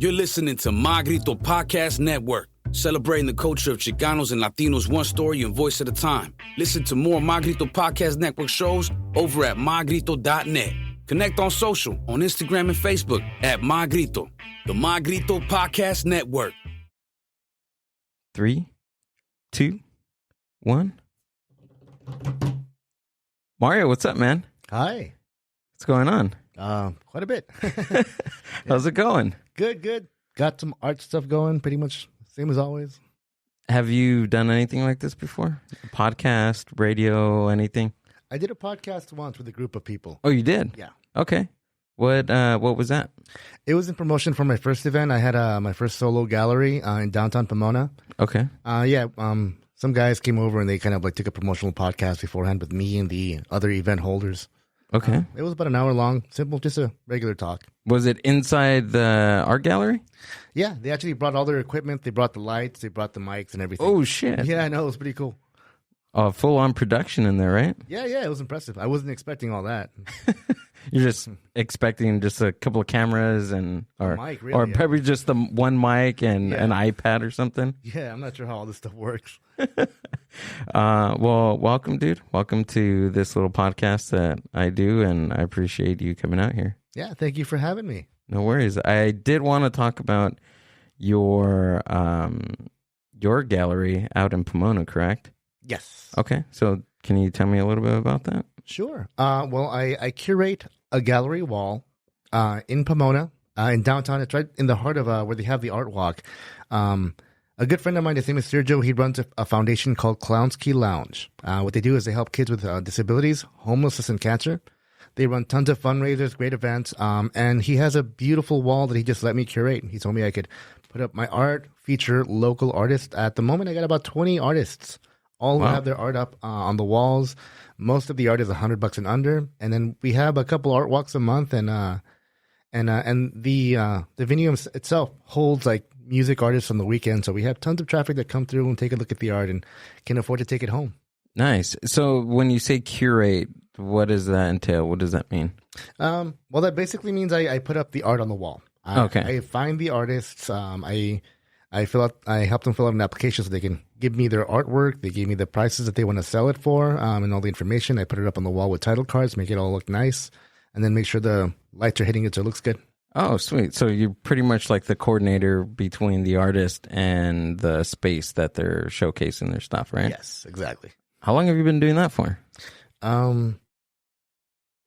You're listening to My Grito Podcast Network, celebrating the culture of Chicanos and Latinos one story and voice at a time. Listen to more My Grito Podcast Network shows over at mygrito.net. Connect on social, on Instagram and Facebook at My Grito, the My Grito Podcast Network. 3, 2, 1. Mario, what's up, man? Hi. What's going on? Quite a bit. How's it going? Good. Got some art stuff going, pretty much same as always. Have you done anything like this before? Podcast, radio, anything? I did a podcast once with a group of people. Oh, you did? Yeah. Okay. What was that? It was in promotion for my first event. I had my first solo gallery in downtown Pomona. Okay. Some guys came over and they kind of like took a promotional podcast beforehand with me and the other event holders. Okay. It was about an hour long, simple, just a regular talk. Was it inside the art gallery? Yeah, they actually brought all their equipment. They brought the lights, they brought the mics and everything. Oh, shit. Yeah, I know. It was pretty cool. Full-on production in there, right? Yeah, it was impressive. I wasn't expecting all that. You're just expecting just a couple of cameras and or mic, really, or yeah. probably just the one mic and an iPad or something. Yeah, I'm not sure how all this stuff works. Well, welcome, dude. Welcome to this little podcast that I do, and I appreciate you coming out here. Yeah, thank you for having me. No worries. I did want to talk about your gallery out in Pomona, correct? Yes. Okay. So can you tell me a little bit about that? Sure. I curate a gallery wall in Pomona, in downtown. It's right in the heart of where they have the art walk. A good friend of mine, his name is Sergio. He runs a foundation called Clownski Lounge. What they do is they help kids with disabilities, homelessness, and cancer. They run tons of fundraisers, great events, and he has a beautiful wall that he just let me curate. He told me I could put up my art, feature local artists. At the moment, I got about 20 artists. All who have their art up on the walls. Most of the art is $100 and under, and then we have a couple art walks a month, and the venue itself holds like music artists on the weekend, so we have tons of traffic that come through and take a look at the art and can afford to take it home. Nice. So when you say curate, what does that entail? What does that mean? Well, that basically means I put up the art on the wall. Okay. I find the artists. I help them fill out an application so they can give me their artwork. They give me the prices that they want to sell it for, and all the information. I put it up on the wall with title cards, make it all look nice, and then make sure the lights are hitting it so it looks good. Oh, sweet. So you're pretty much like the coordinator between the artist and the space that they're showcasing their stuff, right? Yes, exactly. How long have you been doing that for?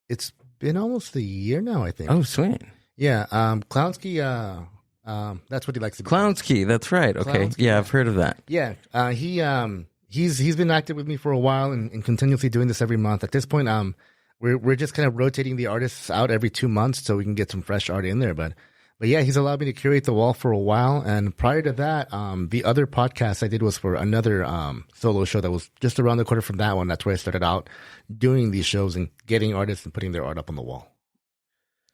It's been almost a year now, I think. Oh, sweet. Yeah, Clownski, that's what he likes to be. Clownski, that's right. Okay. Clownski, yeah, I've heard of that. Yeah, he's been active with me for a while and continuously doing this every month. At this point, we're just kind of rotating the artists out every 2 months so we can get some fresh art in there. But yeah, he's allowed me to curate the wall for a while. And prior to that, the other podcast I did was for another solo show that was just around the corner from that one. That's where I started out doing these shows and getting artists and putting their art up on the wall.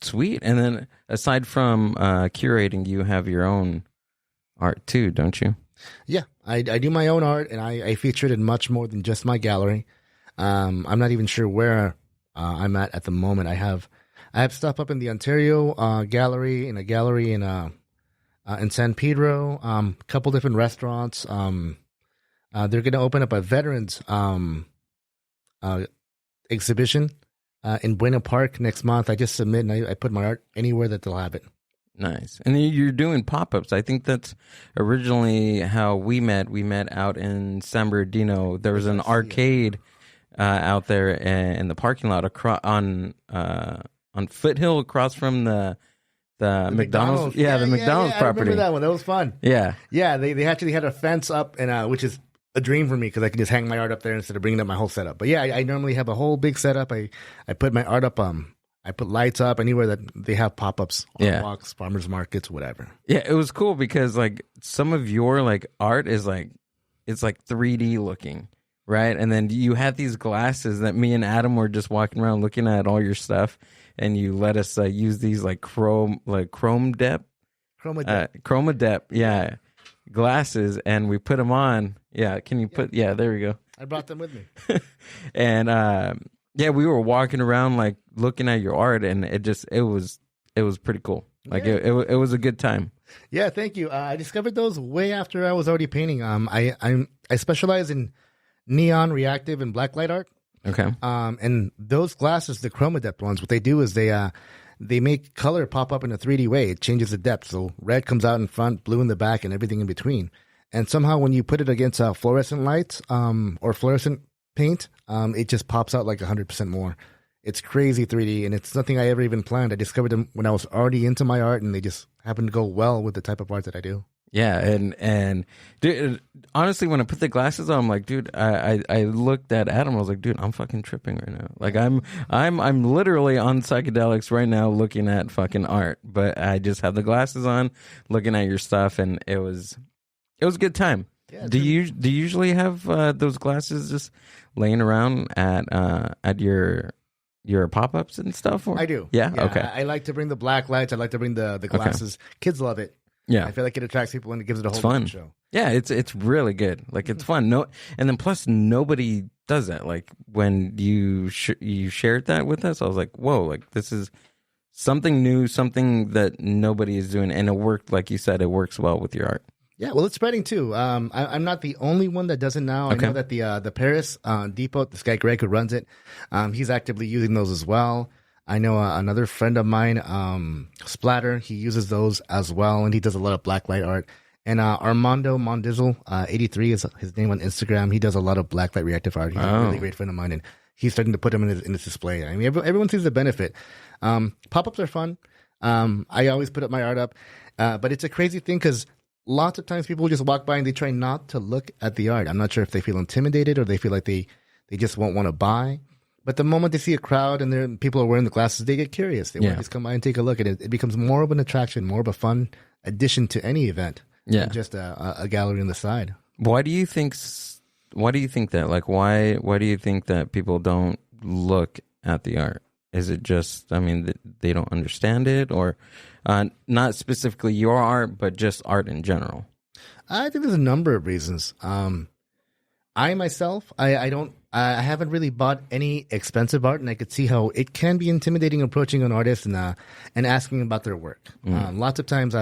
Sweet. And then aside from curating, you have your own art too, don't you? Yeah, I do my own art, and I feature it in much more than just my gallery. I'm not even sure where I'm at the moment. I have stuff up in the Ontario gallery, in a gallery in San Pedro, a couple different restaurants. They're going to open up a veterans exhibition in Buena Park next month. I just submit and I put my art anywhere that they'll have it. Nice. And then you're doing pop-ups. I think that's originally how we met. We met out in San Bernardino. There was an arcade out there in the parking lot on Foothill across from the McDonald's. Yeah, the McDonald's property. I remember that one. That was fun. Yeah. Yeah, they actually had a fence up, and which is a dream for me because I can just hang my art up there instead of bringing up my whole setup. But yeah, I normally have a whole big setup. I put my art up. I put lights up anywhere that they have pop-ups, art walks, farmers markets, whatever. Yeah, it was cool because like some of your like art is like it's like 3D looking, right? And then you had these glasses that me and Adam were just walking around looking at all your stuff, and you let us use these like chroma depth, yeah, glasses, and we put them on. Yeah, can you put? Yeah, there we go. I brought them with me. And yeah, we were walking around like looking at your art, and it was pretty cool. Like it was a good time. Yeah, thank you. I discovered those way after I was already painting. I specialize in neon, reactive, and blacklight art. Okay. And those glasses, the chroma depth ones, what they do is they make color pop up in a 3D way. It changes the depth. So red comes out in front, blue in the back, and everything in between. And somehow when you put it against fluorescent lights or fluorescent paint, it just pops out like 100% more. It's crazy 3D, and it's nothing I ever even planned. I discovered them when I was already into my art, and they just happen to go well with the type of art that I do. Yeah, and dude, honestly, when I put the glasses on, I'm like, dude, I looked at Adam. I was like, dude, I'm fucking tripping right now. Like, I'm literally on psychedelics right now, looking at fucking art. But I just have the glasses on, looking at your stuff, and it was a good time. Yeah, do you usually have those glasses just laying around at your pop-ups and stuff? Or? I do. Yeah? Okay. I like to bring the black lights. I like to bring the glasses. Okay. Kids love it. Yeah. I feel like it attracts people and it gives it a whole fun show. Yeah, it's really good. Like, it's fun. No, and then plus nobody does that. Like, when you shared that with us, I was like, whoa, like, this is something new, something that nobody is doing, and it worked. Like you said, it works well with your art. Yeah, well, it's spreading too. I'm not the only one that does it now. Okay. I know that the Paris depot, this guy Greg who runs it, he's actively using those as well. I know another friend of mine, Splatter, he uses those as well, and he does a lot of blacklight art. And Armando Mondizzle, 83 is his name on Instagram. He does a lot of blacklight reactive art. He's a really great friend of mine, and he's starting to put them in his display. I mean, everyone sees the benefit. Pop-ups are fun. I always put up my art up, but it's a crazy thing because lots of times people just walk by and they try not to look at the art. I'm not sure if they feel intimidated or they feel like they just won't want to buy. But the moment they see a crowd and people are wearing the glasses, they get curious. They want to just come by and take a look at it. It becomes more of an attraction, more of a fun addition to any event than just a gallery on the side. Why do you think that? Like, why do you think that people don't look at the art? Is it just, I mean, they don't understand it, or not specifically your art, but just art in general? I think there's a number of reasons. I myself, I haven't really bought any expensive art, and I could see how it can be intimidating approaching an artist and asking about their work. Lots of times,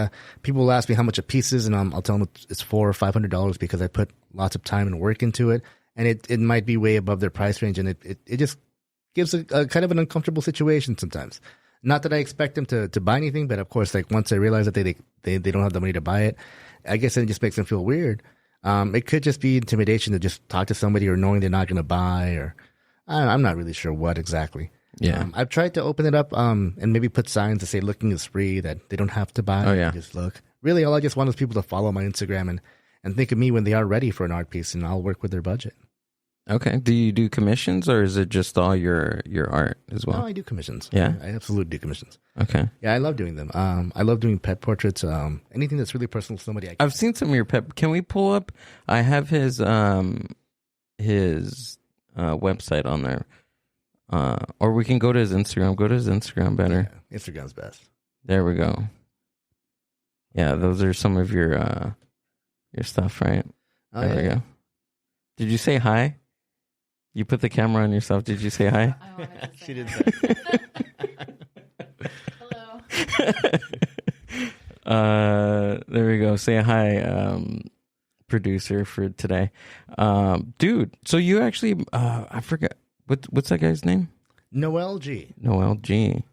people will ask me how much a piece is, and I'll tell them it's $400 or $500 because I put lots of time and work into it, and it might be way above their price range, and it just gives a kind of an uncomfortable situation sometimes. Not that I expect them to buy anything, but of course, like once I realize that they don't have the money to buy it, I guess it just makes them feel weird. It could just be intimidation to just talk to somebody, or knowing they're not going to buy, or I'm not really sure what exactly. Yeah. I've tried to open it up and maybe put signs to say looking is free, that they don't have to buy. Oh, yeah. Just look. Really, all I just want is people to follow my Instagram and think of me when they are ready for an art piece, and I'll work with their budget. Okay. Do you do commissions, or is it just all your art as well? No, I do commissions. Yeah? I absolutely do commissions. Okay. Yeah, I love doing them. I love doing pet portraits. Anything that's really personal to somebody. I've seen some of your pet. Can we pull up? I have his website on there. Or we can go to his Instagram. Go to his Instagram better. Yeah, Instagram's best. There we go. Yeah, those are some of your stuff, right? Oh, there we go. Did you say hi? You put the camera on yourself. Did you say hi? I wanted to say She did say Hello. There we go. Say hi, producer for today. Dude, so you actually, I forgot, what's that guy's name? Noel G. Noel G.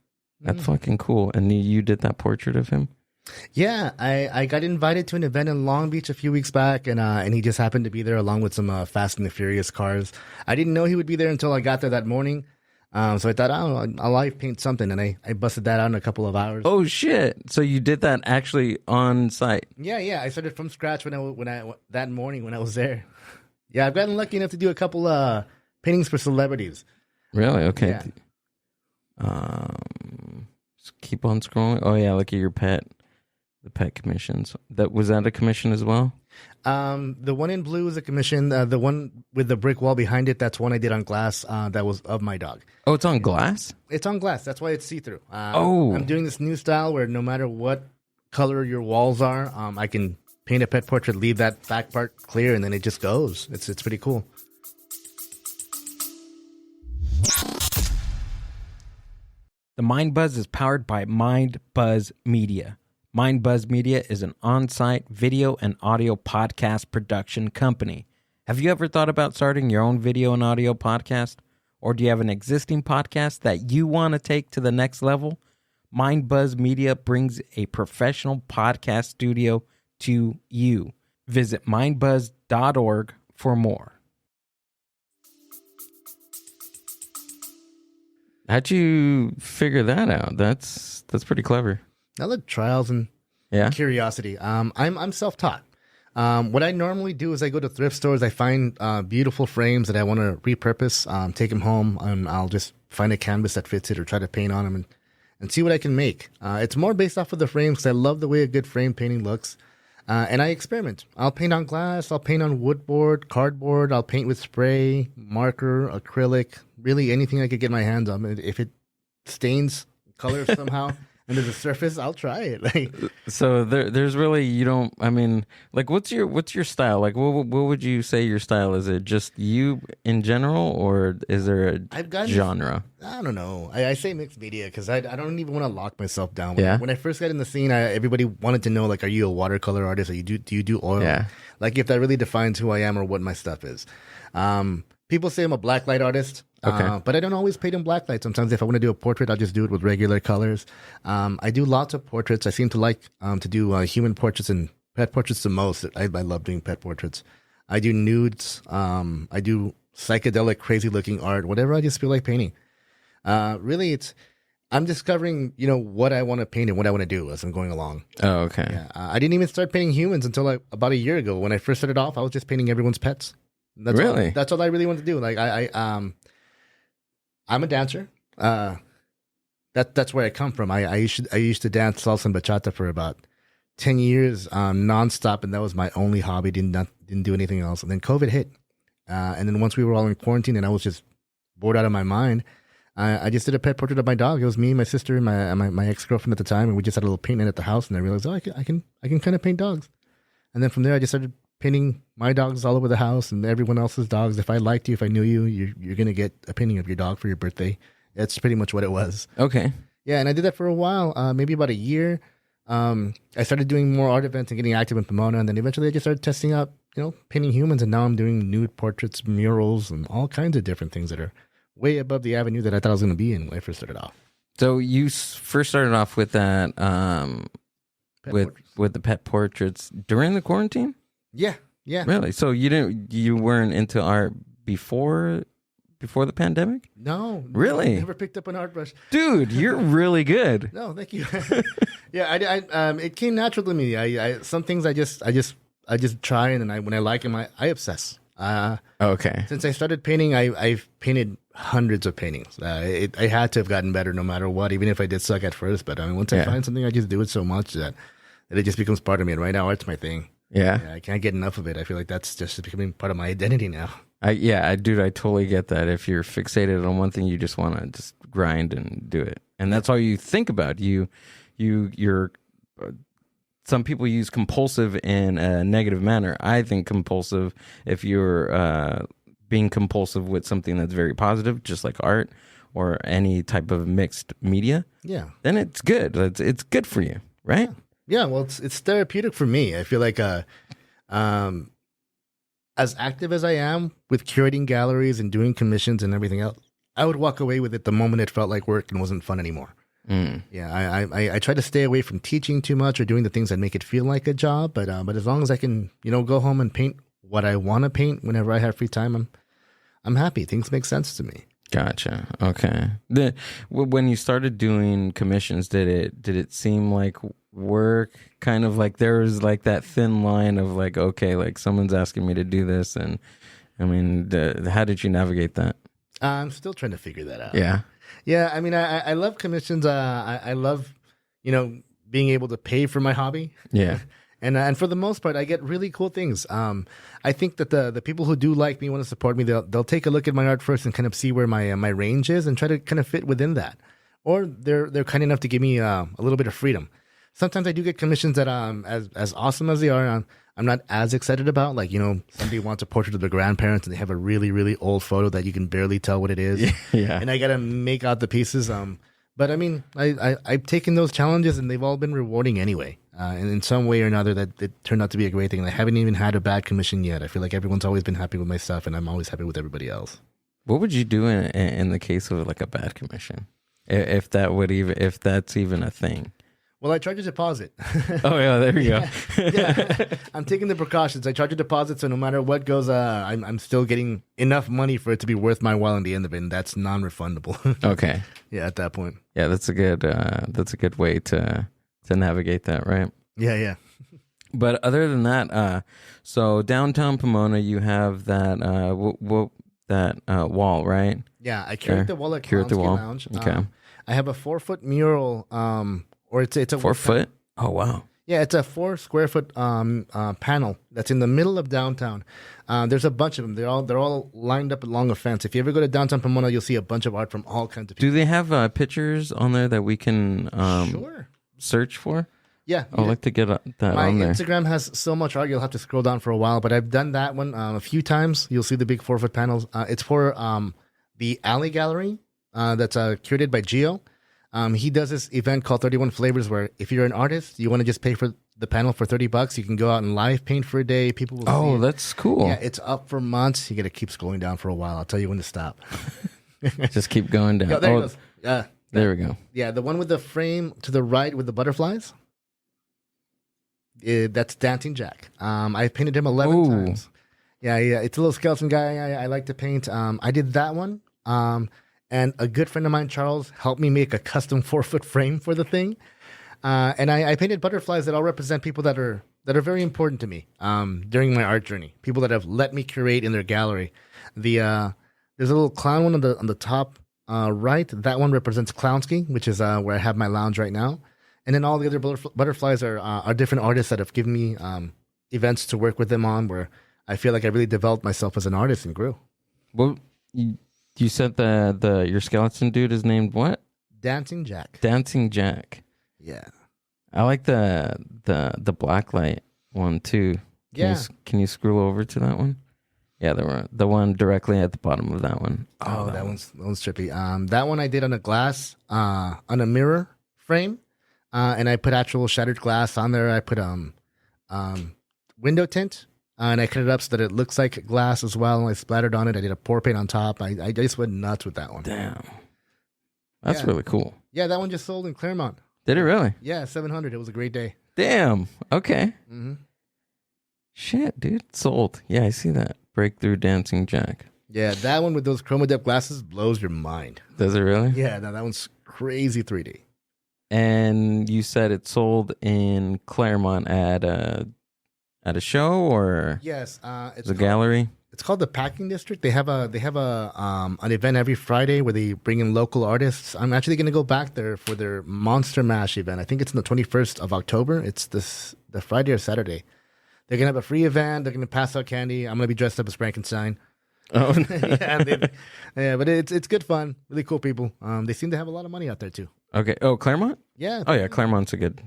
That's fucking cool. And you did that portrait of him? Yeah, I got invited to an event in Long Beach a few weeks back, and he just happened to be there along with some Fast and the Furious cars. I didn't know he would be there until I got there that morning. So I thought, I'll live paint something, and I busted that out in a couple of hours. Oh shit! So you did that actually on site? Yeah. I started from scratch when I that morning when I was there. Yeah, I've gotten lucky enough to do a couple paintings for celebrities. Really? Okay. Yeah. Just keep on scrolling. Oh yeah, look at your pet. The pet commissions. Was that a commission as well? The one in blue is a commission. The one with the brick wall behind it, that's one I did on glass. That was of my dog. Oh, it's on glass? It's on glass. That's why it's see-through. I'm doing this new style where no matter what color your walls are, I can paint a pet portrait, leave that back part clear, and then it just goes. It's pretty cool. The Mind Buzz is powered by Mind Buzz Media. MindBuzz Media is an on-site video and audio podcast production company. Have you ever thought about starting your own video and audio podcast? Or do you have an existing podcast that you want to take to the next level? MindBuzz Media brings a professional podcast studio to you. Visit mindbuzz.org for more. How'd you figure that out? That's pretty clever. I love trials and curiosity. I'm self-taught. What I normally do is I go to thrift stores. I find beautiful frames that I want to repurpose, take them home, and I'll just find a canvas that fits it or try to paint on them and see what I can make. It's more based off of the frame because I love the way a good frame painting looks. And I experiment. I'll paint on glass. I'll paint on woodboard, cardboard. I'll paint with spray, marker, acrylic, really anything I could get my hands on. If it stains color somehow under the surface, I'll try it. So there's really, you don't, I mean, like what's your style? Like what would you say your style is? It just you in general, or is there a genre? I don't know. I say mixed media because I don't even want to lock myself down. Yeah. When I first got in the scene, everybody wanted to know, like, are you a watercolor artist? Or do you do oil? Yeah. Like if that really defines who I am or what my stuff is. People say I'm a blacklight artist, but I don't always paint in blacklight. Sometimes if I want to do a portrait, I'll just do it with regular colors. I do lots of portraits. I seem to like to do human portraits and pet portraits the most. I love doing pet portraits. I do nudes. I do psychedelic, crazy-looking art, whatever I just feel like painting. Really, I'm discovering, what I want to paint and what I want to do as I'm going along. Oh, okay. Yeah, I didn't even start painting humans until about a year ago. When I first started off, I was just painting everyone's pets. That's all I really want to do. Like I'm a dancer. That's where I come from. I used to dance salsa and bachata for about 10 years nonstop, and that was my only hobby. Didn't do anything else. And then COVID hit, and then once we were all in quarantine, and I was just bored out of my mind, I just did a pet portrait of my dog. It was me, my sister, and my ex-girlfriend at the time, and we just had a little paint in at the house. And I realized, I can kind of paint dogs. And then from there, I just started painting my dogs all over the house and everyone else's dogs. If I liked you, if I knew you, you're going to get a painting of your dog for your birthday. That's pretty much what it was. Okay. Yeah, and I did that for a while, maybe about a year. I started doing more art events and getting active in Pomona, and then eventually I just started testing out, painting humans, and now I'm doing nude portraits, murals, and all kinds of different things that are way above the avenue that I thought I was going to be in when I first started off. So you first started off with that, with the pet portraits during the quarantine? Yeah. Really? So you weren't into art before the pandemic? No. Really? Never picked up an art brush. Dude, you're really good. No, thank you. Yeah, I it came natural to me. I some things I just try, and then when I like them, I obsess. Okay. Since I started painting, I've painted hundreds of paintings. I had to have gotten better no matter what, even if I did suck at first. But once I find something, I just do it so much that it just becomes part of me. And right now, art's my thing. Yeah. I can't get enough of it. I feel like that's just becoming part of my identity now. I totally get that. If you're fixated on one thing, you just want to just grind and do it, and that's all you think about. You're. Some people use compulsive in a negative manner. I think compulsive, if you're being compulsive with something that's very positive, just like art or any type of mixed media, then it's good. It's good for you, right? Yeah, well, it's therapeutic for me. I feel like as active as I am with curating galleries and doing commissions and everything else, I would walk away with it the moment it felt like work and wasn't fun anymore. Yeah, I try to stay away from teaching too much or doing the things that make it feel like a job. But as long as I can, go home and paint what I want to paint whenever I have free time, I'm happy. Things make sense to me. Gotcha. Okay. When you started doing commissions, did it seem like work? Kind of like there was like that thin line of like, okay, like someone's asking me to do this, and I mean, how did you navigate that? I'm still trying to figure that out. Yeah. Yeah, I mean, I love commissions. I love, being able to pay for my hobby. Yeah. And for the most part, I get really cool things. I think that the people who do like me, want to support me, they'll take a look at my art first and kind of see where my range is and try to kind of fit within that. Or they're kind enough to give me a little bit of freedom. Sometimes I do get commissions that as awesome as they are, I'm not as excited about. Like, somebody wants a portrait of their grandparents and they have a really, really old photo that you can barely tell what it is. Yeah. And I got to make out the pieces. But I mean, I've taken those challenges and they've all been rewarding anyway. and in some way or another, that it turned out to be a great thing. And I haven't even had a bad commission yet. I feel like everyone's always been happy with my stuff, and I'm always happy with everybody else. What would you do in the case of like a bad commission, if that's even a thing? Well, I charge a deposit. Oh yeah, there you go. Yeah. I'm taking the precautions. I charge a deposit, so no matter what goes, I'm still getting enough money for it to be worth my while in the end of it, and that's non-refundable. Okay. Yeah, at that point. Yeah, that's a good way to navigate that, right? Yeah. But other than that, so downtown Pomona, you have that wall, right? Yeah, I curate the wall at Curate the Clownsky wall. Lounge. Okay. I have a 4-foot mural, or it's a 4 foot. Oh wow. Yeah, it's a 4 square foot panel that's in the middle of downtown. There's a bunch of them. They're all lined up along a fence. If you ever go to downtown Pomona, you'll see a bunch of art from all kinds of people. Do they have pictures on there that we can Sure. search for? Yeah, I'd like to get that my on there. Instagram has so much art, you'll have to scroll down for a while. But I've done that one a few times. You'll see the big 4 foot panels. It's for the Alley Gallery that's curated by GILL. He does this event called 31 Flavors, where if you're an artist, you want to just pay for the panel for $30. You can go out and live paint for a day. People will see Oh, it. that's cool. Yeah, it's up for months. You got to keep scrolling down for a while. I'll tell you when to stop. Just keep going down. Yeah, there it goes. Yeah, there we go. yeah, the one with the frame to the right with the butterflies. That's Dancing Jack. I painted him 11 Ooh. times. Yeah, it's a little skeleton guy. I like to paint. I did that one. And a good friend of mine, Charles, helped me make a custom 4 foot frame for the thing. And I painted butterflies that all represent people that are very important to me during my art journey. People that have let me curate in their gallery. There's a little clown one on the top right. That one represents Clownsky, which is where I have my lounge right now. And then all the other butterflies are different artists that have given me events to work with them on, where I feel like I really developed myself as an artist and grew. Well, you said your skeleton dude is named what? Dancing Jack. Dancing Jack. Yeah. I like the black light one too. Can you scroll over to that one? Yeah, the one directly at the bottom of that one. Oh, that one's trippy. That one I did on a glass, on a mirror frame, and I put actual shattered glass on there. I put window tint, and I cut it up so that it looks like glass as well. I splattered on it. I did a pour paint on top. I just went nuts with that one. Damn, that's Yeah. really cool. Yeah, that one just sold in Claremont. Did it really? Yeah, 700. It was a great day. Damn. Okay. Mm-hmm. Shit, dude, sold. Yeah, I see that. Breakthrough Dancing Jack. Yeah, that one with those chroma depth glasses blows your mind. Does it really? Yeah, no, that one's crazy 3D. And you said it sold in Claremont at a show or Yes, it's a gallery. It's called the Packing District. They have an event every Friday where they bring in local artists. I'm actually going to go back there for their Monster Mash event. I think it's on the 21st of October. It's the Friday or Saturday. They're going to have a free event. They're going to pass out candy. I'm going to be dressed up as Frankenstein. Oh, yeah, but it's good fun. Really cool people. They seem to have a lot of money out there too. okay. Oh, Claremont. Yeah. Oh yeah, Claremont's a good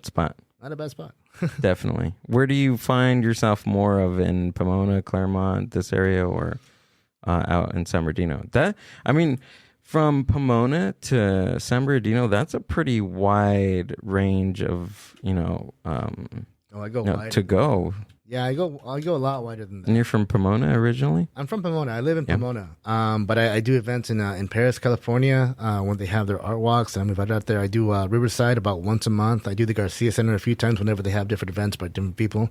spot. Not a bad spot. Definitely. Where do you find yourself more of in Pomona, Claremont, this area, or out in San Bernardino? From Pomona to San Bernardino, that's a pretty wide range of I go wide. to go. Yeah, I go a lot wider than that. And you're from Pomona originally? I'm from Pomona. I live in Pomona. But I do events in Paris, California, when they have their art walks. And I'm invited out there. I do Riverside about once a month. I do the Garcia Center a few times whenever they have different events by different people.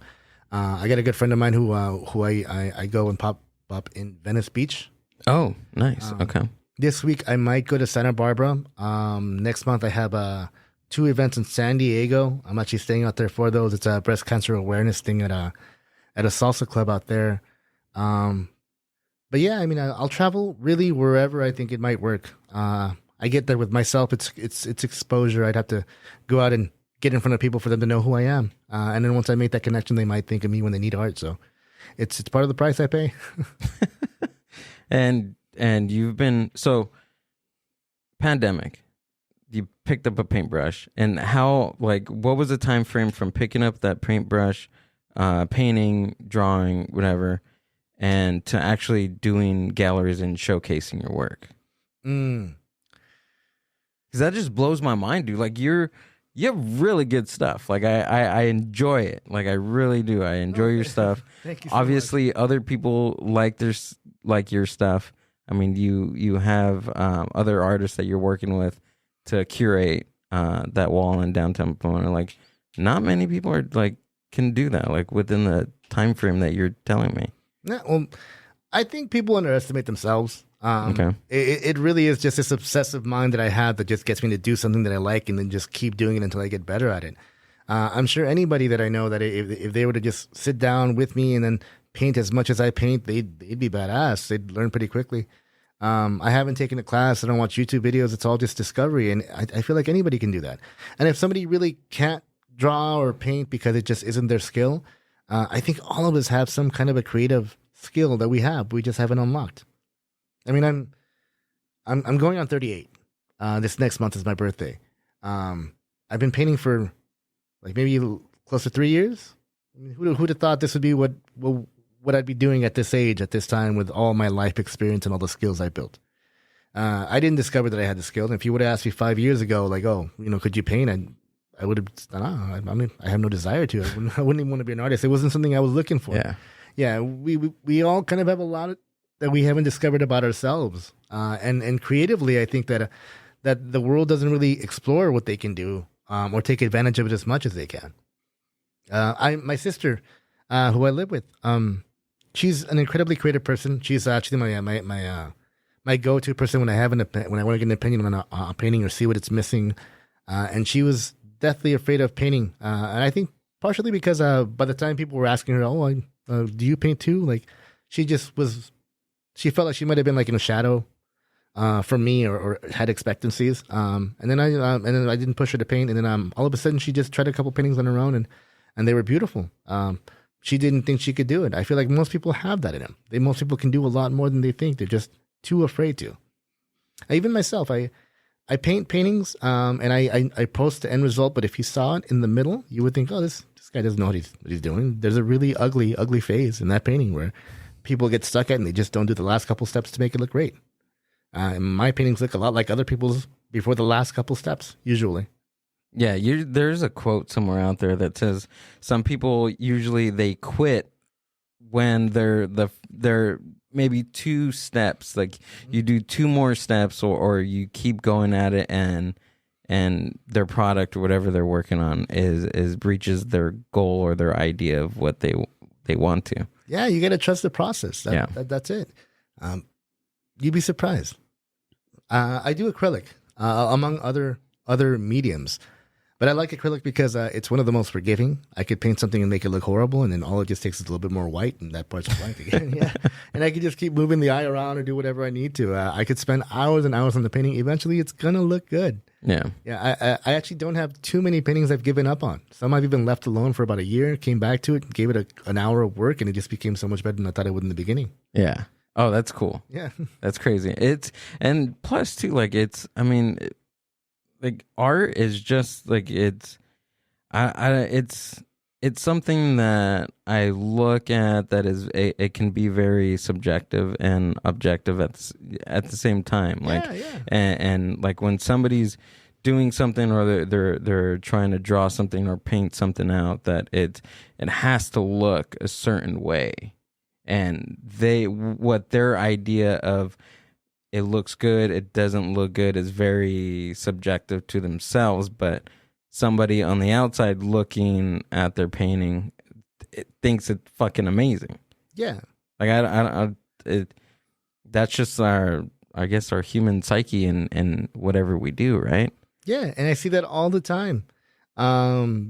I got a good friend of mine who I go and pop up in Venice Beach. Oh, nice. Okay. This week I might go to Santa Barbara. Next month I have 2 events in San Diego. I'm actually staying out there for those. It's a breast cancer awareness thing at a salsa club out there. But yeah, I'll travel really wherever I think it might work. I get there with myself. It's exposure. I'd have to go out and get in front of people for them to know who I am. And then once I make that connection, they might think of me when they need art. So it's part of the price I pay. And you've been pandemic. You picked up a paintbrush, and what was the time frame from picking up that paintbrush, painting, drawing, whatever, and to actually doing galleries and showcasing your work? Because that just blows my mind, dude. Like you're you have really good stuff. Like I enjoy it. Like I really do. I enjoy your stuff. Thank you so Obviously, other people like your stuff. I mean, you have other artists that you're working with to curate that wall in downtown Pomona. Like, not many people are like can do that. Like within the time frame that you're telling me. Yeah, well, I think people underestimate themselves. Okay. It really is just this obsessive mind that I have that just gets me to do something that I like and then just keep doing it until I get better at it. I'm sure anybody that I know that if they were to just sit down with me and then paint as much as I paint, they'd be badass. They'd learn pretty quickly. I haven't taken a class. I don't watch YouTube videos. It's all just discovery. And I feel like anybody can do that. And if somebody really can't draw or paint because it just isn't their skill, I think all of us have some kind of a creative skill that we have. We just haven't unlocked. I mean, I'm going on 38. This next month is my birthday. I've been painting for like maybe close to 3 years. I mean, who'd have thought this would be what I'd be doing at this age, at this time, with all my life experience and all the skills I built. I didn't discover that I had the skill. And if you would have asked me 5 years ago, like, oh, could you paint? I would have. I mean, I have no desire to. I wouldn't even want to be an artist. It wasn't something I was looking for. Yeah. We all kind of have a lot that we haven't discovered about ourselves. And creatively, I think that the world doesn't really explore what they can do or take advantage of it as much as they can. My sister, who I live with, she's an incredibly creative person. She's actually my go-to person when I want to get an opinion on a painting or see what it's missing. And she was deathly afraid of painting. And I think partially because by the time people were asking her, "Oh, do you paint too?" Like she just was. She felt like she might have been like in a shadow from me or had expectancies. And then I didn't push her to paint. And then all of a sudden she just tried a couple paintings on her own and they were beautiful. She didn't think she could do it. I feel like most people have that in them. Most people can do a lot more than they think. They're just too afraid to. Even myself, I paint paintings and I post the end result. But if you saw it in the middle, you would think, oh, this guy doesn't know what he's doing. There's a really ugly phase in that painting where people get stuck at it and they just don't do the last couple steps to make it look great. And my paintings look a lot like other people's before the last couple steps, usually. Yeah, there's a quote somewhere out there that says some people usually they quit when they're maybe 2 steps. Like you do 2 more steps or you keep going at it and their product or whatever they're working on is reaches their goal or their idea of what they want to. Yeah, you got to trust the process. That's it. You'd be surprised. I do acrylic among other mediums, but I like acrylic because it's one of the most forgiving. I could paint something and make it look horrible, and then all it just takes is a little bit more white, and that part's blank again. Yeah, and I could just keep moving the eye around or do whatever I need to. I could spend hours and hours on the painting. Eventually, it's gonna look good. Yeah. I actually don't have too many paintings I've given up on. Some I've even left alone for about a year, came back to it, gave it an hour of work, and it just became so much better than I thought it would in the beginning. Yeah. Oh, that's cool. Yeah. That's crazy. And plus too, like like art is just like it's something that I look at that is it can be very subjective and objective at the same time. Like and like when somebody's doing something or they're trying to draw something or paint something out, that it has to look a certain way, and what their idea of it looks good, it doesn't look good is very subjective to themselves, but somebody on the outside looking at their painting thinks it's fucking amazing. Yeah. Like that's just our human psyche and whatever we do, right? Yeah, and I see that all the time.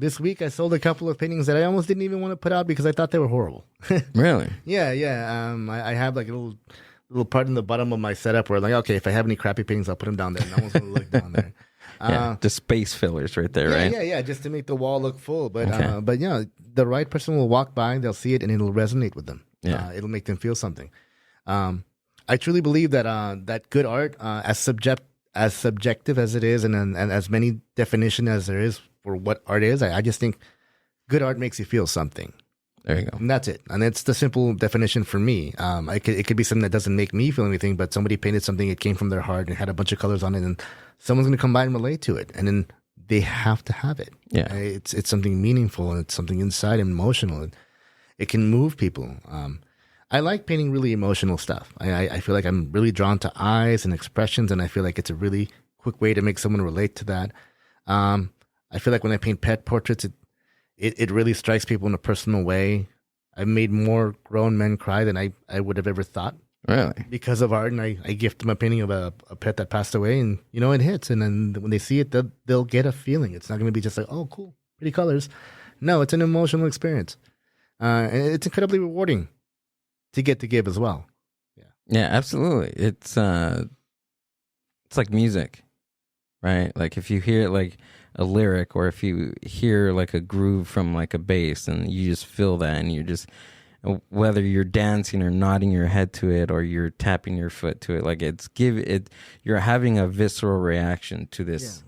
This week I sold a couple of paintings that I almost didn't even want to put out because I thought they were horrible. Really? Yeah. I have like a little part in the bottom of my setup where like, okay, if I have any crappy paintings, I'll put them down there. No one's going to look down there. Just space fillers right there, right? Yeah, just to make the wall look full. But the right person will walk by, they'll see it, and it'll resonate with them. Yeah, it'll make them feel something. I truly believe that that good art, as subjective as it is, and as many definition as there is for what art is, I just think good art makes you feel something. There you go. And that's it. And it's the simple definition for me. It could be something that doesn't make me feel anything, but somebody painted something, it came from their heart and had a bunch of colors on it, and someone's going to come by and relate to it. And then they have to have it. Yeah. It's something meaningful, and it's something inside and emotional. And it can move people. I like painting really emotional stuff. I feel like I'm really drawn to eyes and expressions, and I feel like it's a really quick way to make someone relate to that. I feel like when I paint pet portraits, it really strikes people in a personal way. I've made more grown men cry than I would have ever thought. Really? Because of art, and I gift them a painting of a pet that passed away, and it hits. And then when they see it, they'll get a feeling. It's not going to be just like, oh, cool, pretty colors. No, it's an emotional experience, and it's incredibly rewarding to get to give as well. Yeah, absolutely. It's like music, right? Like if you hear like a lyric, or if you hear like a groove from like a bass, and you just feel that, and you just, whether you're dancing or nodding your head to it, or you're tapping your foot to it, like you're having a visceral reaction to this,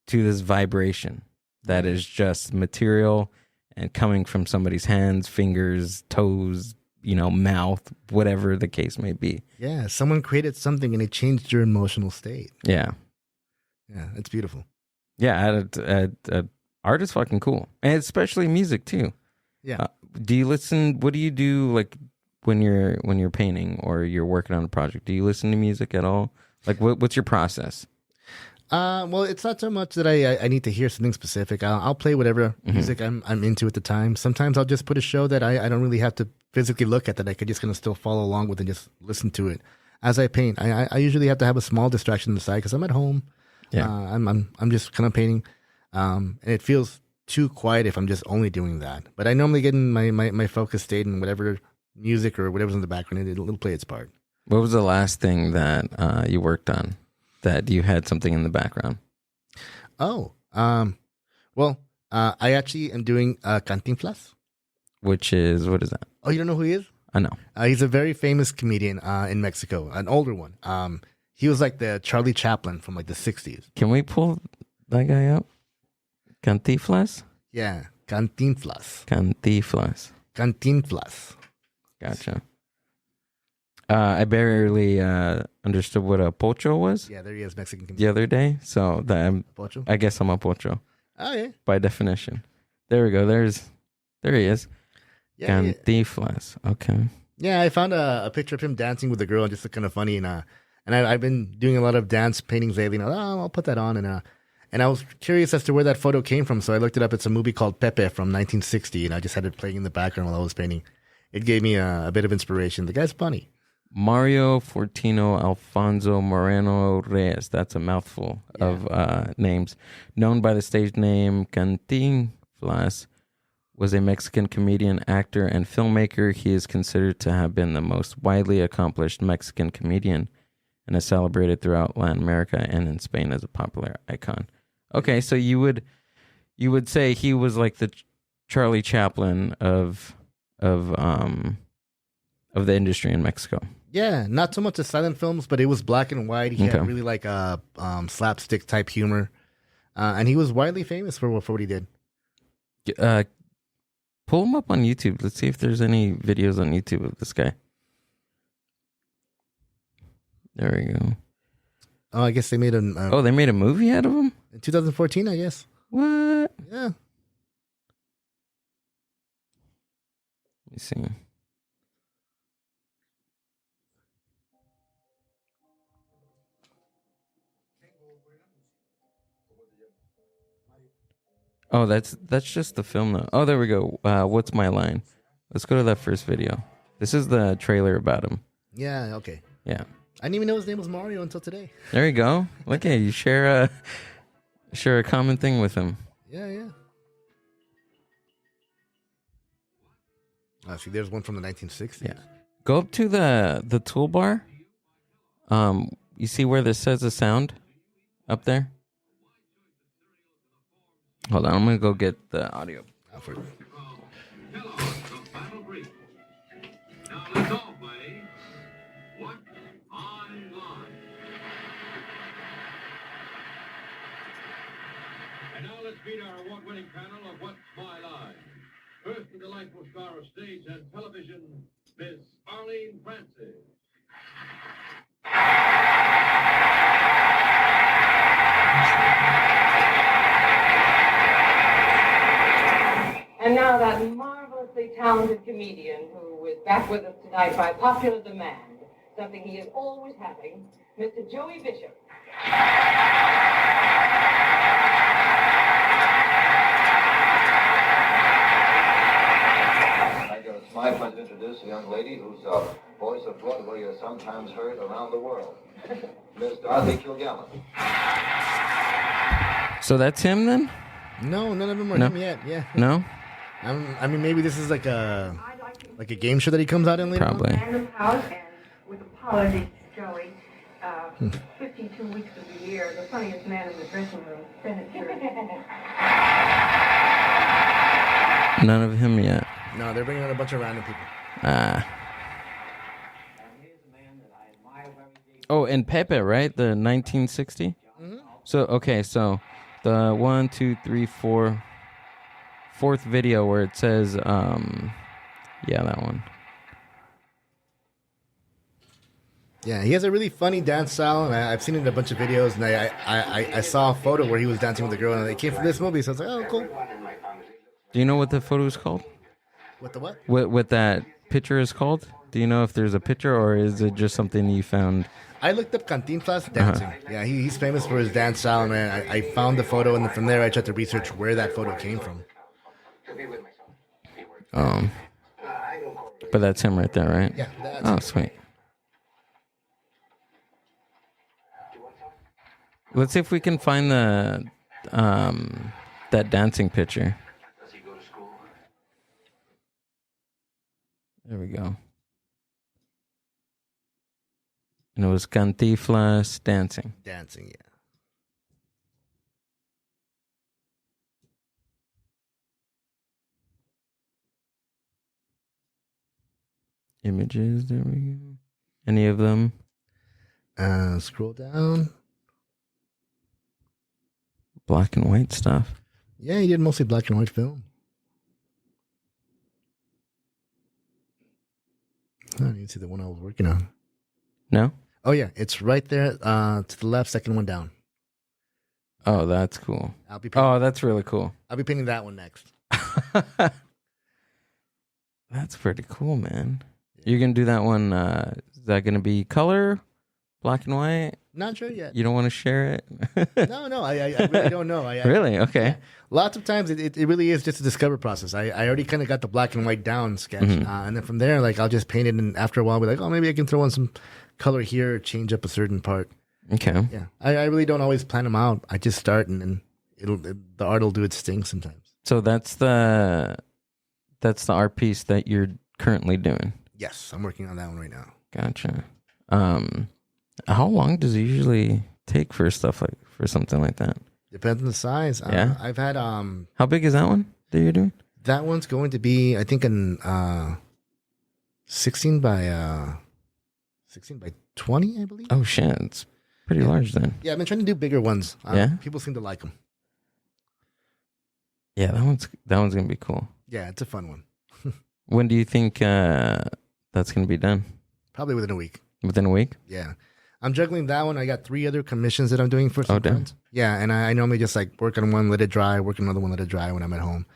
to this vibration that is just material and coming from somebody's hands, fingers, toes, mouth, whatever the case may be. Yeah, someone created something and it changed your emotional state. Yeah. Yeah, it's beautiful. Yeah, art is fucking cool. And especially music too. Yeah. Do you listen, what do you do like when you're painting or you're working on a project? Do you listen to music at all? Like what's your process? Well, it's not so much that I need to hear something specific. I'll play whatever music I'm into at the time. Sometimes I'll just put a show that I don't really have to physically look at, that I could just kind of still follow along with and just listen to it as I paint. I usually have to have a small distraction on the side because I'm at home. Yeah. I'm just kind of painting, and it feels too quiet if I'm just only doing that. But I normally get in my focus state, and whatever music or whatever's in the background, it'll play its part. What was the last thing that you worked on that you had something in the background? Oh, well, I actually am doing Cantinflas. What is that? Oh, you don't know who he is? I know. He's a very famous comedian in Mexico, an older one. He was like the Charlie Chaplin from like the 60s. Can we pull that guy up? Cantinflas? Yeah, Cantinflas. Cantinflas. Cantinflas. Gotcha. I barely understood what a pocho was. Yeah, there he is, Mexican comedian. The other day, so Pocho? I guess I'm a pocho. Oh, yeah. By definition. There we go. There he is. Yeah, Cantinflas. Okay. Yeah, I found a picture of him dancing with a girl, and just looked kind of funny. And I've been doing a lot of dance paintings lately. And I'll put that on. And I was curious as to where that photo came from, so I looked it up. It's a movie called Pepe from 1960, and I just had it playing in the background while I was painting. It gave me a bit of inspiration. The guy's funny. Mario Fortino Alfonso Moreno Reyes. That's a mouthful of names. Known by the stage name Cantinflas, was a Mexican comedian, actor, and filmmaker. He is considered to have been the most widely accomplished Mexican comedian and is celebrated throughout Latin America and in Spain as a popular icon. Okay, so you would say he was like the Charlie Chaplin of the industry in Mexico. Yeah, not so much the silent films, but it was black and white. He had really like a slapstick type humor, and he was widely famous for what he did. Pull him up on YouTube. Let's see if there's any videos on YouTube of this guy. There we go. Oh, I guess they made they made a movie out of him? In 2014, I guess. What? Yeah. Let me see. Oh, that's just the film though. Oh, there we go. What's my line? Let's go to that first video. This is the trailer about him. Yeah, okay. Yeah. I didn't even know his name was Mario until today. There you go. Look at you share a common thing with him. Yeah. See, there's one from the 1960s. Yeah. Go up to the toolbar. You see where this says the sound up there? Hold on, I'm gonna go get the audio. Hello, the battle brief. Now let's all play What's on Line. And now let's meet our award-winning panel of What's My Line. First, the delightful star of stage and television, Miss Arlene Francis. And now that marvelously talented comedian who is back with us tonight by popular demand, something he is always having, Mr. Joey Bishop. It's my pleasure to introduce a young lady whose voice of Broadway is sometimes heard around the world, Miss Dorothy Kilgallen. So that's him then? No, none of them are No. him yet. Yeah. No? I mean, maybe this is like a game show that he comes out in later. Probably. Random house, and with apologies, Joey, 52 weeks of the year, the funniest man in the dressing room, Senator. None of him yet. No, they're bringing out a bunch of random people. Oh, and Pepe, right? The 1960? Mm-hmm. So, okay, so the 1, 2, 3, 4, fourth video where it says, yeah, that one. Yeah, he has a really funny dance style, and I've seen it in a bunch of videos, and I saw a photo where he was dancing with a girl, and it came from this movie, so I was like, oh, cool. Do you know what the photo is called? What the what? What that picture is called? Do you know if there's a picture, or is it just something you found? I looked up Cantinflas dancing. Yeah, he's famous for his dance style, and I found the photo, and from there I tried to research where that photo came from. But that's him right there, right? Yeah, that's Oh, him. sweet. Let's see if we can find the that dancing picture. There we go. And it was Cantinflas dancing. Dancing, yeah. Images, there we go. Any of them? Scroll down. Black and white stuff. Yeah, he did mostly black and white film. I didn't even see the one I was working on. No? Oh, yeah, it's right there to the left, second one down. Oh, that's cool. I'll be painting, Oh, that's really cool. I'll be painting that one next. That's pretty cool, man. You're going to do that one. Is that going to be color, black and white? Not sure yet. You don't want to share it? No, I really don't know. Really? Okay. Yeah. Lots of times it really is just a discovery process. I already kind of got the black and white down sketch. And then from there, like, I'll just paint it, and after a while I'll be like, oh, maybe I can throw in some color here, or change up a certain part. Okay. Yeah, I really don't always plan them out. I just start, and then the art will do its thing sometimes. So that's the art piece that you're currently doing. Yes, I'm working on that one right now. Gotcha. How long does it usually take for something like that? Depends on the size. Yeah. I've had How big is that one that you're doing? that one's going to be, I think, an 16 by 20, I believe. Oh shit, it's pretty large then. Yeah, I've been trying to do bigger ones. Yeah? People seem to like them. Yeah, that one's gonna be cool. Yeah, it's a fun one. When do you think that's gonna be done? Probably within a week. Within a week? Yeah. I'm juggling that one. I got 3 other commissions that I'm doing for some damn. friends. Yeah, and I normally just like work on one, let it dry, work on another one, let it dry when I'm at home.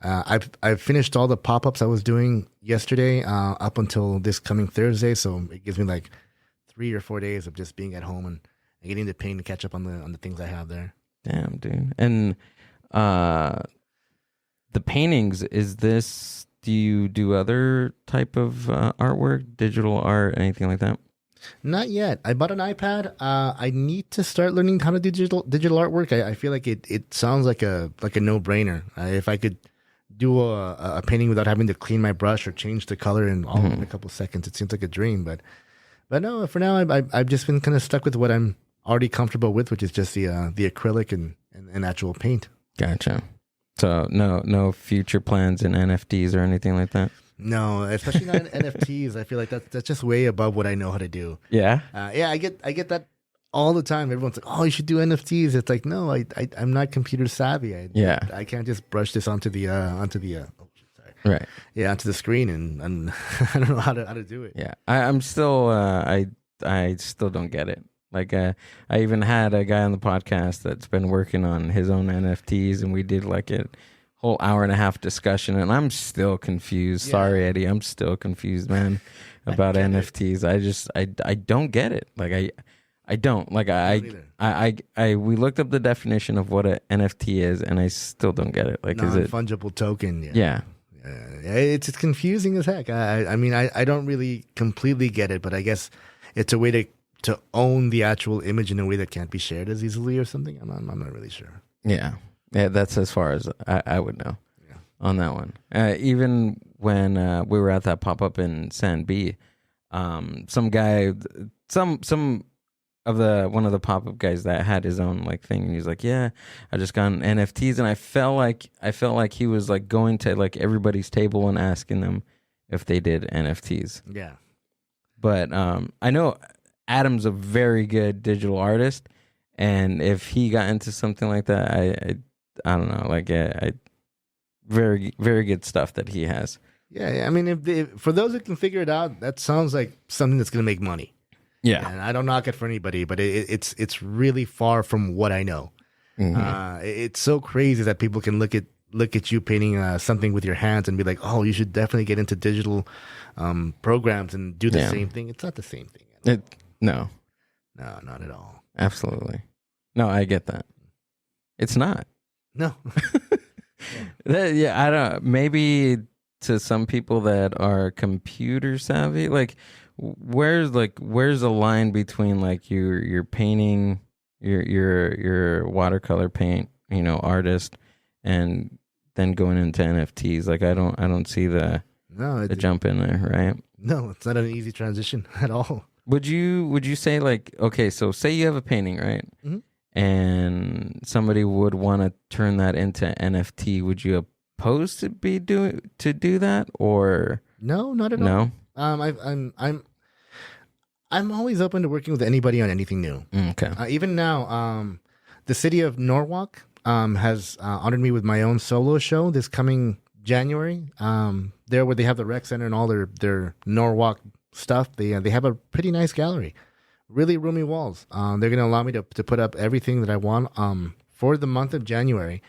I've finished all the pop-ups I was doing yesterday up until this coming Thursday, so it gives me like 3 or 4 days of just being at home and getting the pain to catch up on the things I have there. Damn, dude. And the paintings, do you do other type of artwork, digital art, anything like that? Not yet. I bought an iPad. I need to start learning how to do digital artwork. I feel like it sounds like a no-brainer. If I could do a painting without having to clean my brush or change the color in a couple seconds, it seems like a dream. But no, for now I've just been kind of stuck with what I'm already comfortable with, which is just the acrylic and actual paint. Gotcha. So no future plans in NFTs or anything like that? No, especially not in NFTs. I feel like that's just way above what I know how to do. Yeah? Yeah, I get that all the time. Everyone's like, "Oh, you should do NFTs." It's like, no, I'm not computer savvy. I can't just brush this onto the Right. Yeah, onto the screen, and I don't know how to do it. Yeah, I'm still I still don't get it. Like I even had a guy on the podcast that's been working on his own NFTs, and we did like a whole hour and a half discussion, and I'm still confused. Yeah. Sorry, Eddie, I'm still confused, man, about NFTs. I don't get it. Like I don't like we looked up the definition of what an NFT is, and I still don't get it. Like, is it non-fungible token? Yeah. It's confusing as heck. I mean, I don't really completely get it, but I guess it's a way to own the actual image in a way that can't be shared as easily or something. I'm not really sure. Yeah. That's as far as I would know on that one. Even when we were at that pop up in San B, some guy, some of one of the pop up guys that had his own like thing, and he's like, "Yeah, I just got NFTs," and I felt like he was like going to like everybody's table and asking them if they did NFTs. Yeah, but I know Adam's a very good digital artist, and if he got into something like that, I don't know, like very very good stuff that he has. Yeah. I mean, for those who can figure it out, that sounds like something that's going to make money. Yeah, and I don't knock it for anybody, but it's really far from what I know. Mm-hmm. It's so crazy that people can look at you painting something with your hands and be like, "Oh, you should definitely get into digital programs and do the same thing." It's not the same thing. No, not at all. Absolutely, no. I get that. It's not. No. I don't. Maybe to some people that are computer savvy, like. Where's the line between like your painting, your watercolor paint, artist, and then going into NFTs? Like I don't see the jump in there, right? No, it's not an easy transition at all. Would you say like, okay, so say you have a painting, right? Mm-hmm. And somebody would want to turn that into NFT. Would you oppose to do that, or no, not at all. No. I'm always open to working with anybody on anything new. Okay. Even now, the city of Norwalk has honored me with my own solo show this coming January. There where they have the rec center and all their Norwalk stuff, they have a pretty nice gallery, really roomy walls. They're going to allow me to put up everything that I want for the month of January.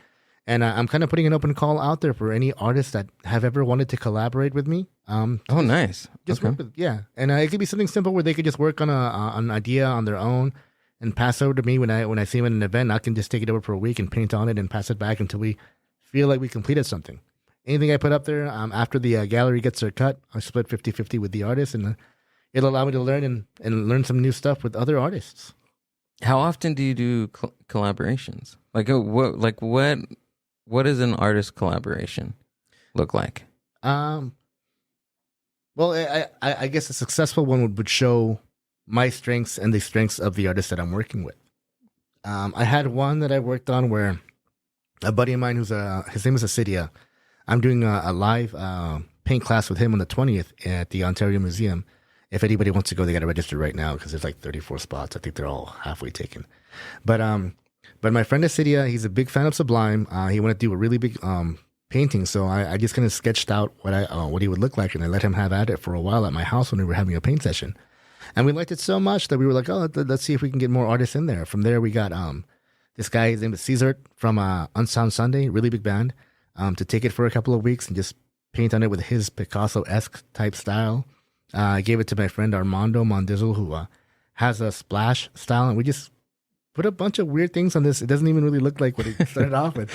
And I'm kind of putting an open call out there for any artists that have ever wanted to collaborate with me. Nice. Just work with, and it could be something simple where they could just work on an idea on their own and pass over to me when I see them at an event. I can just take it over for a week and paint on it and pass it back until we feel like we completed something. Anything I put up there after the gallery gets their cut, I split 50-50 with the artist, and it'll allow me to learn and learn some new stuff with other artists. How often do you do collaborations? What does an artist collaboration look like? Well, I guess a successful one would show my strengths and the strengths of the artist that I'm working with. I had one that I worked on where a buddy of mine his name is Asidia. I'm doing a live paint class with him on the 20th at the Ontario Museum. If anybody wants to go, they got to register right now because there's like 34 spots. I think they're all halfway taken. But my friend Asidia, he's a big fan of Sublime. He wanted to do a really big painting, so I just kind of sketched out what he would look like, and I let him have at it for a while at my house when we were having a paint session. And we liked it so much that we were like, oh, let's see if we can get more artists in there. From there, we got this guy, his name is Caesar from Unsound Sunday, really big band, to take it for a couple of weeks and just paint on it with his Picasso-esque type style. I gave it to my friend Armando Mondizzle, who has a splash style, and we just put a bunch of weird things on this. It doesn't even really look like what he started off with.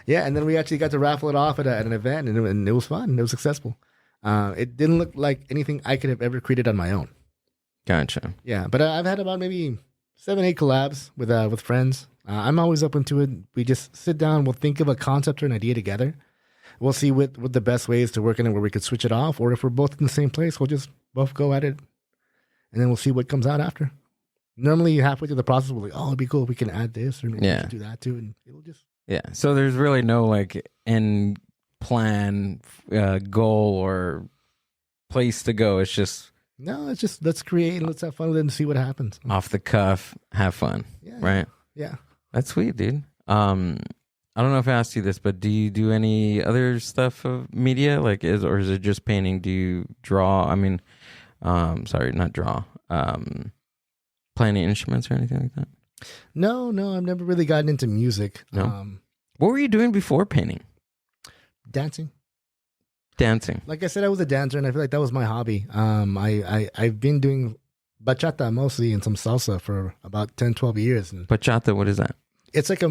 Yeah, and then we actually got to raffle it off at an event, and it was fun. It was successful. It didn't look like anything I could have ever created on my own. Gotcha. Yeah, but I've had about maybe 7-8 collabs with friends. I'm always open to it. We just sit down, we'll think of a concept or an idea together. We'll see what the best way is to work in it, where we could switch it off, or if we're both in the same place, we'll just both go at it, and then we'll see what comes out after. Normally, halfway through the process, we're like, oh, it'd be cool if we can add this, or maybe we can do that too, and it'll just... Yeah, so there's really no like end plan, goal, or place to go. It's just... No, it's just let's create and let's have fun with it and see what happens. Off the cuff, have fun, right? Yeah. That's sweet, dude. I don't know if I asked you this, but do you do any other stuff of media? Or is it just painting? Do you draw? I mean, sorry, not draw. Play any instruments or anything like that? No, I've never really gotten into music. No. What were you doing before painting? Dancing. Dancing. Like I said, I was a dancer, and I feel like that was my hobby. I've been doing bachata mostly and some salsa for about 10, 12 years. And Bachata, what is that? it's like a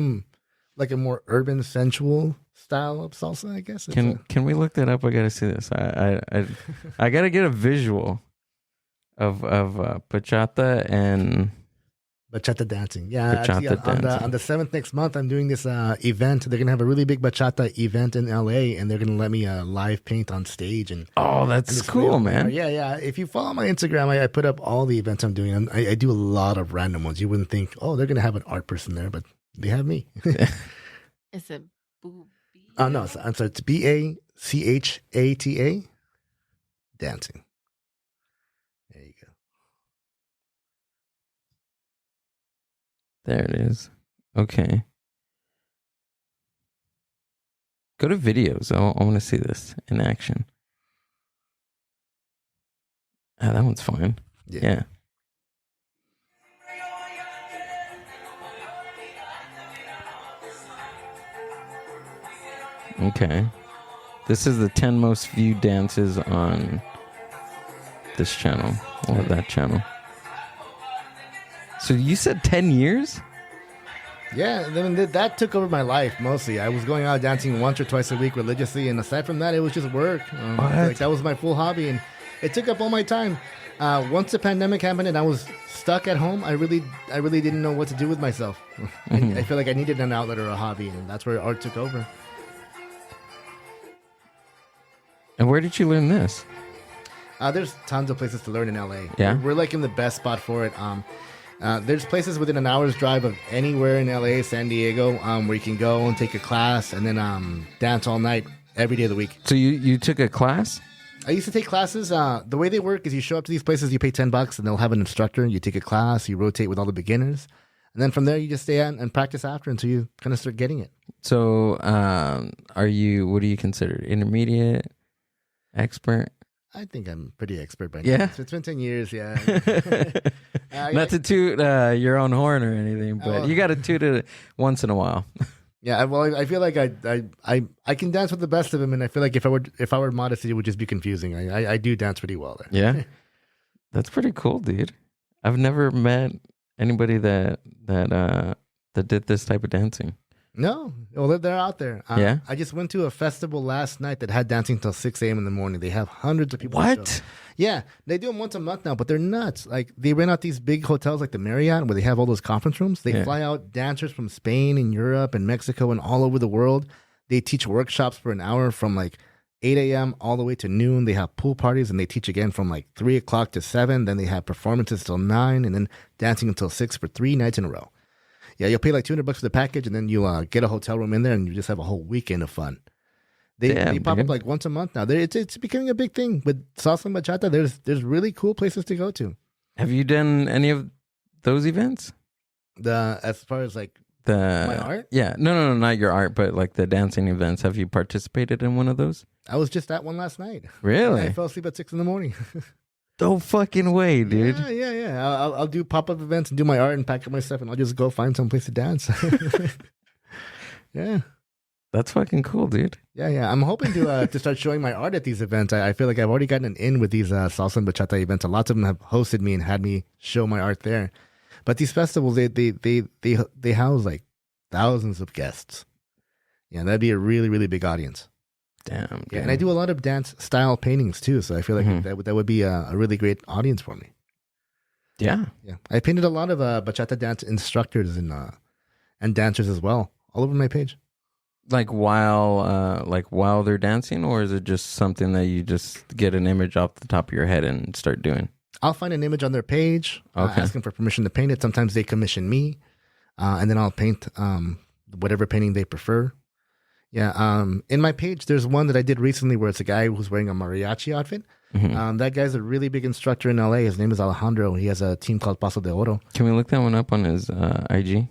more urban, sensual style of salsa, I guess. Can we look that up? I gotta see this. I gotta get a visual of bachata and Bachata dancing. Yeah, Bachata actually, dancing. on the 7th next month, I'm doing this event. They're going to have a really big bachata event in LA, and they're going to let me live paint on stage. And that's display cool, all my art. man. Yeah. If you follow my Instagram, I put up all the events I'm doing. And I do a lot of random ones. You wouldn't think, oh, they're going to have an art person there, but they have me. Is it booby? No, I'm sorry. It's BACHATA dancing. There you go. There it is. Okay. Go to videos. I want to see this in action. Ah, that one's fine. Yeah. Okay. This is the 10 most viewed dances on this channel or that channel. So you said 10 years? Yeah, I mean, that took over my life mostly. I was going out dancing once or twice a week religiously, and aside from that, it was just work. I feel like that was my full hobby, and it took up all my time. Once the pandemic happened and I was stuck at home, I really didn't know what to do with myself. I feel like I needed an outlet or a hobby, and that's where art took over. And where did you learn this? There's tons of places to learn in LA. Yeah? We're like in the best spot for it. There's places within an hour's drive of anywhere in LA, San Diego, where you can go and take a class and then dance all night every day of the week. So you took a class? I used to take classes. The way they work is you show up to these places, you pay $10, and they'll have an instructor. You take a class, you rotate with all the beginners, and then from there you just stay at and practice after until you kind of start getting it. So what do you consider? Intermediate? Expert? I think I'm pretty expert by now. Yeah? It's been 10 years, yeah. Not to toot your own horn or anything, but you got to toot it once in a while. Yeah, well, I feel like I can dance with the best of them, and I feel like if I were modest, it would just be confusing. I do dance pretty well there. Yeah? That's pretty cool, dude. I've never met anybody that did this type of dancing. No, well, they're out there. Yeah? I just went to a festival last night that had dancing till 6 a.m. in the morning. They have hundreds of people. What? Yeah, they do them once a month now, but they're nuts. Like, they rent out these big hotels like the Marriott where they have all those conference rooms. They fly out dancers from Spain and Europe and Mexico and all over the world. They teach workshops for an hour from like 8 a.m. all the way to noon. They have pool parties, and they teach again from like 3 o'clock to 7. Then they have performances till 9, and then dancing until 6 for 3 nights in a row. Yeah, you'll pay like $200 for the package, and then you'll get a hotel room in there, and you just have a whole weekend of fun. They pop up like once a month now. It's becoming a big thing with salsa and bachata. There's really cool places to go to. Have you done any of those events? As far as like my art? Yeah, no, not your art, but like the dancing events. Have you participated in one of those? I was just at one last night. Really? I fell asleep at 6 a.m. No fucking way, dude. Yeah. I'll do pop-up events and do my art and pack up my stuff, and I'll just go find some place to dance. Yeah. That's fucking cool, dude. Yeah. I'm hoping to start showing my art at these events. I feel like I've already gotten an in with these salsa and bachata events. Lots of them have hosted me and had me show my art there. But these festivals, they house like thousands of guests. Yeah, that'd be a really, really big audience. Damn. Yeah, and I do a lot of dance style paintings too, so I feel like that would be a really great audience for me. Yeah. I painted a lot of bachata dance instructors and dancers as well, all over my page. Like while they're dancing, or is it just something that you just get an image off the top of your head and start doing? I'll find an image on their page, ask them for permission to paint it. Sometimes they commission me, and then I'll paint whatever painting they prefer. Yeah, in my page, there's one that I did recently where it's a guy who's wearing a mariachi outfit. That guy's a really big instructor in LA. His name is Alejandro. He has a team called Paso de Oro. Can we look that one up on his IG?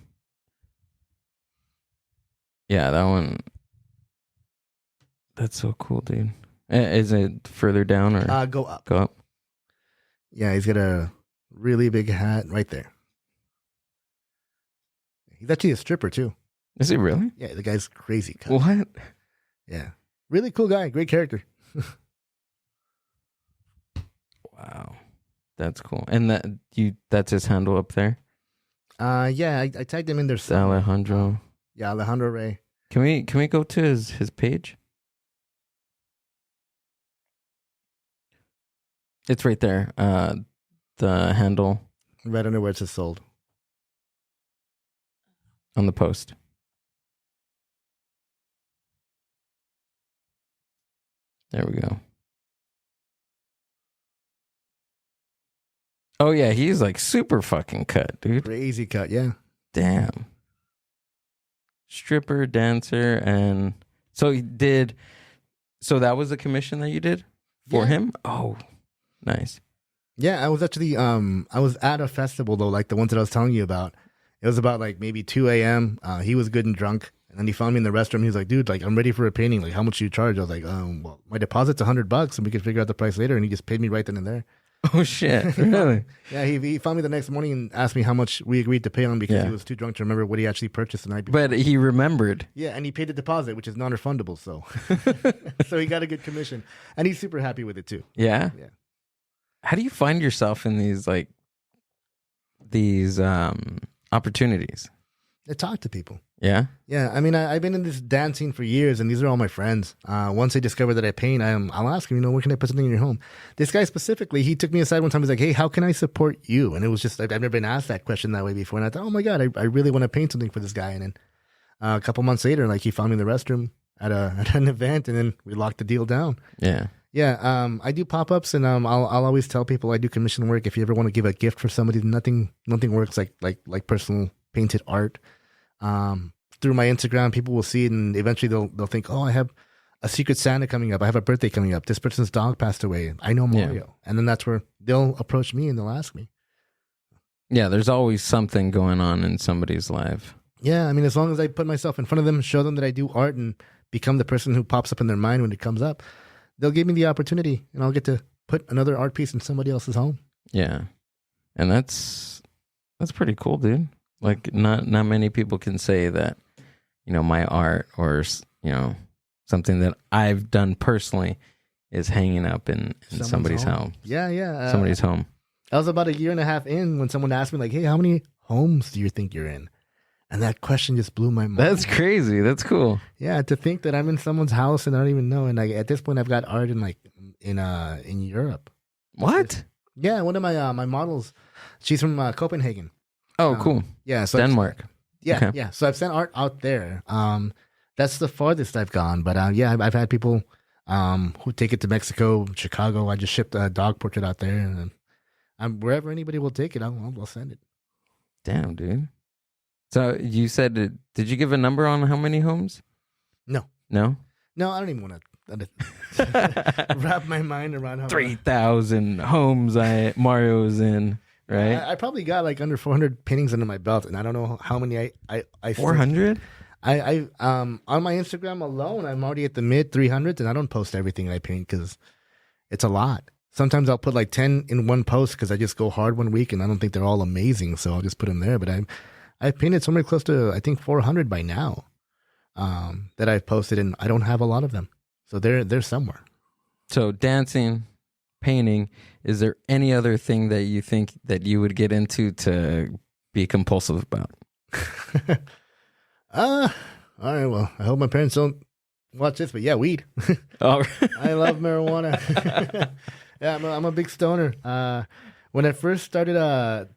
Yeah, that one. That's so cool, dude. Is it further down or go up? Go up. Yeah, he's got a really big hat right there. He's actually a stripper too. Is he really? Yeah, the guy's crazy. What? Yeah. Really cool guy, great character. Wow, that's cool. And that's his handle up there. Yeah, I tagged him in there. Somewhere. Alejandro. Yeah, Alejandro Ray. Can we go to his page? It's right there. The handle Right under where it says sold. on the post. There we go. Oh yeah, he's like super fucking cut, dude. Crazy cut, yeah. Damn. Stripper, dancer, and so he did. So that was the commission that you did for him? Oh, nice. Yeah, I was actually I was at a festival though, like the ones that I was telling you about. It was about like maybe 2 a.m. He was good and drunk, and then he found me in the restroom. He was like, "Dude, like I'm ready for a painting. Like, how much do you charge?" I was like, well, my deposit's $100, and we could figure out the price later." And he just paid me right then and there. Oh shit! Really? Yeah, he found me the next morning and asked me how much we agreed to pay him because he was too drunk to remember what he actually purchased the night before. But he remembered. Yeah, and he paid the deposit, which is non-refundable. So, so he got a good commission, and he's super happy with it too. Yeah. Yeah. How do you find yourself in these opportunities? I talk to people. Yeah. Yeah, I mean, I've been in this dance scene for years, and these are all my friends. Once they discover that I paint, I'll ask them, where can I put something in your home? This guy specifically, he took me aside one time. He's like, "Hey, how can I support you?" And it was just, I've never been asked that question that way before. And I thought, oh my God, I really want to paint something for this guy. And then a couple months later, like he found me in the restroom at an event, and then we locked the deal down. Yeah. Yeah, I do pop-ups, and I'll always tell people I do commission work. If you ever want to give a gift for somebody, nothing works like personal painted art. Through my Instagram, people will see it, and eventually they'll think, "Oh, I have a Secret Santa coming up. I have a birthday coming up. This person's dog passed away. I know Mario," and then that's where they'll approach me and they'll ask me. Yeah, there's always something going on in somebody's life. Yeah, I mean, as long as I put myself in front of them, show them that I do art, and become the person who pops up in their mind when it comes up, they'll give me the opportunity, and I'll get to put another art piece in somebody else's home. Yeah, and that's pretty cool, dude. Like not many people can say that, my art or something that I've done personally is hanging up in somebody's home. Yeah. Somebody's home. I was about a year and a half in when someone asked me like, "Hey, how many homes do you think you're in?" And that question just blew my mind. That's crazy. That's cool. Yeah, to think that I'm in someone's house and I don't even know. And at this point, I've got art in Europe. What? Yeah, one of my models, she's from Copenhagen. Oh, cool. Yeah, so Denmark. Okay. Yeah. So I've sent art out there. That's the farthest I've gone. But I've had people who take it to Mexico, Chicago. I just shipped a dog portrait out there, and wherever anybody will take it, I'll send it. Damn, dude. So you said, did you give a number on how many homes? No, I don't even want to wrap my mind around how 3,000 homes Mario's in. Right, I probably got like under 400 paintings under my belt, and I don't know how many I 400. I on my Instagram alone, I'm already at the mid 300s, and I don't post everything I paint because it's a lot. Sometimes I'll put like 10 in one post because I just go hard one week, and I don't think they're all amazing, so I'll just put them there. But I've painted somewhere close to, I think, 400 by now that I've posted, and I don't have a lot of them, so they're somewhere. So dancing, painting. Is there any other thing that you think that you would get into to be compulsive about? All right. Well, I hope my parents don't watch this, but yeah, weed. Oh, I love marijuana. Yeah, I'm a big stoner. When I first started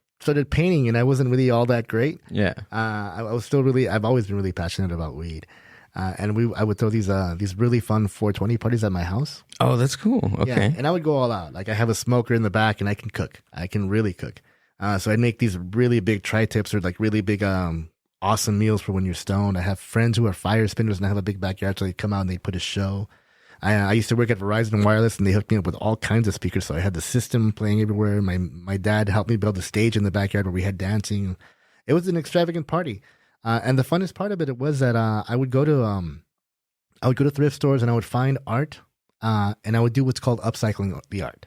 painting, and I wasn't really all that great. Yeah. I was still I've always been really passionate about weed. And I would throw these really fun 420 parties at my house. Oh, that's cool. Okay. Yeah, and I would go all out. Like I have a smoker in the back, and I can cook. I can really cook. So I'd make these really big tri-tips or like really big awesome meals for when you're stoned. I have friends who are fire spinners, and I have a big backyard, so they come out and they put a show. I used to work at Verizon Wireless, and they hooked me up with all kinds of speakers. So I had the system playing everywhere. My dad helped me build a stage in the backyard where we had dancing. It was an extravagant party. And the funnest part of it was that I would go to thrift stores, and I would find art, and I would do what's called upcycling the art.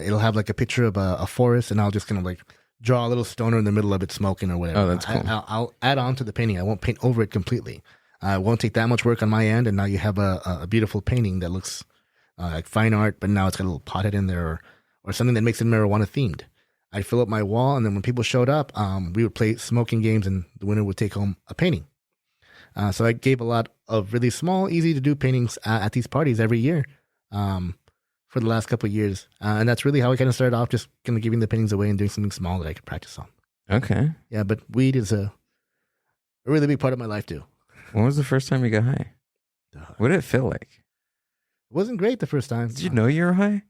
It'll have like a picture of a forest, and I'll just kind of like draw a little stoner in the middle of it smoking or whatever. Oh, that's cool. I'll add on to the painting. I won't paint over it completely. It won't take that much work on my end, and now you have a beautiful painting that looks like fine art, but now it's got a little pothead in there or something that makes it marijuana themed. I'd fill up my wall, and then when people showed up, we would play smoking games, and the winner would take home a painting. So I gave a lot of really small, easy to do paintings at these parties every year for the last couple of years. And that's really how I kind of started off, just kind of giving the paintings away and doing something small that I could practice on. Okay. Yeah, but weed is a really big part of my life too. When was the first time you got high? What did it feel like? It wasn't great the first time. Did you know you were high?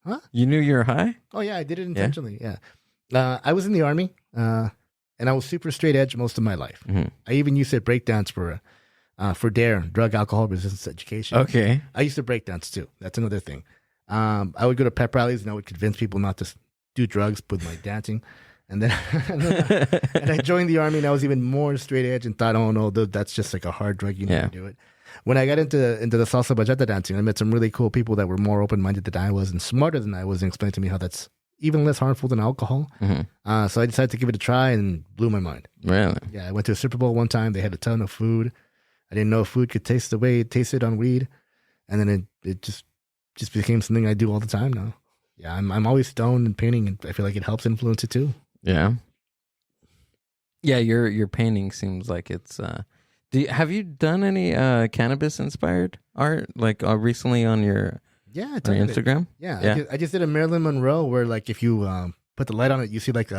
Huh? You knew you were high? Oh, yeah, I did it intentionally. Yeah. I was in the Army, and I was super straight edge most of my life. Mm-hmm. I even used to break dance for DARE, Drug Alcohol Resistance Education. Okay. I used to break dance too. That's another thing. I would go to pep rallies and I would convince people not to do drugs with my dancing. And then and I joined the Army, and I was even more straight edge and thought, oh no, that's just like a hard drug. You need to do it. When I got into the salsa bachata dancing, I met some really cool people that were more open-minded than I was and smarter than I was, and explained to me how that's even less harmful than alcohol. Mm-hmm. So I decided to give it a try, and blew my mind. Really? Yeah, I went to a Super Bowl one time. They had a ton of food. I didn't know food could taste the way it tasted on weed. And then it just became something I do all the time now. Yeah, I'm always stoned and painting, and I feel like it helps influence it too. Yeah. Yeah, your painting seems like it's have you done any cannabis inspired art like recently on your Instagram? Yeah. I just did a Marilyn Monroe where, like, if you put the light on it, you see like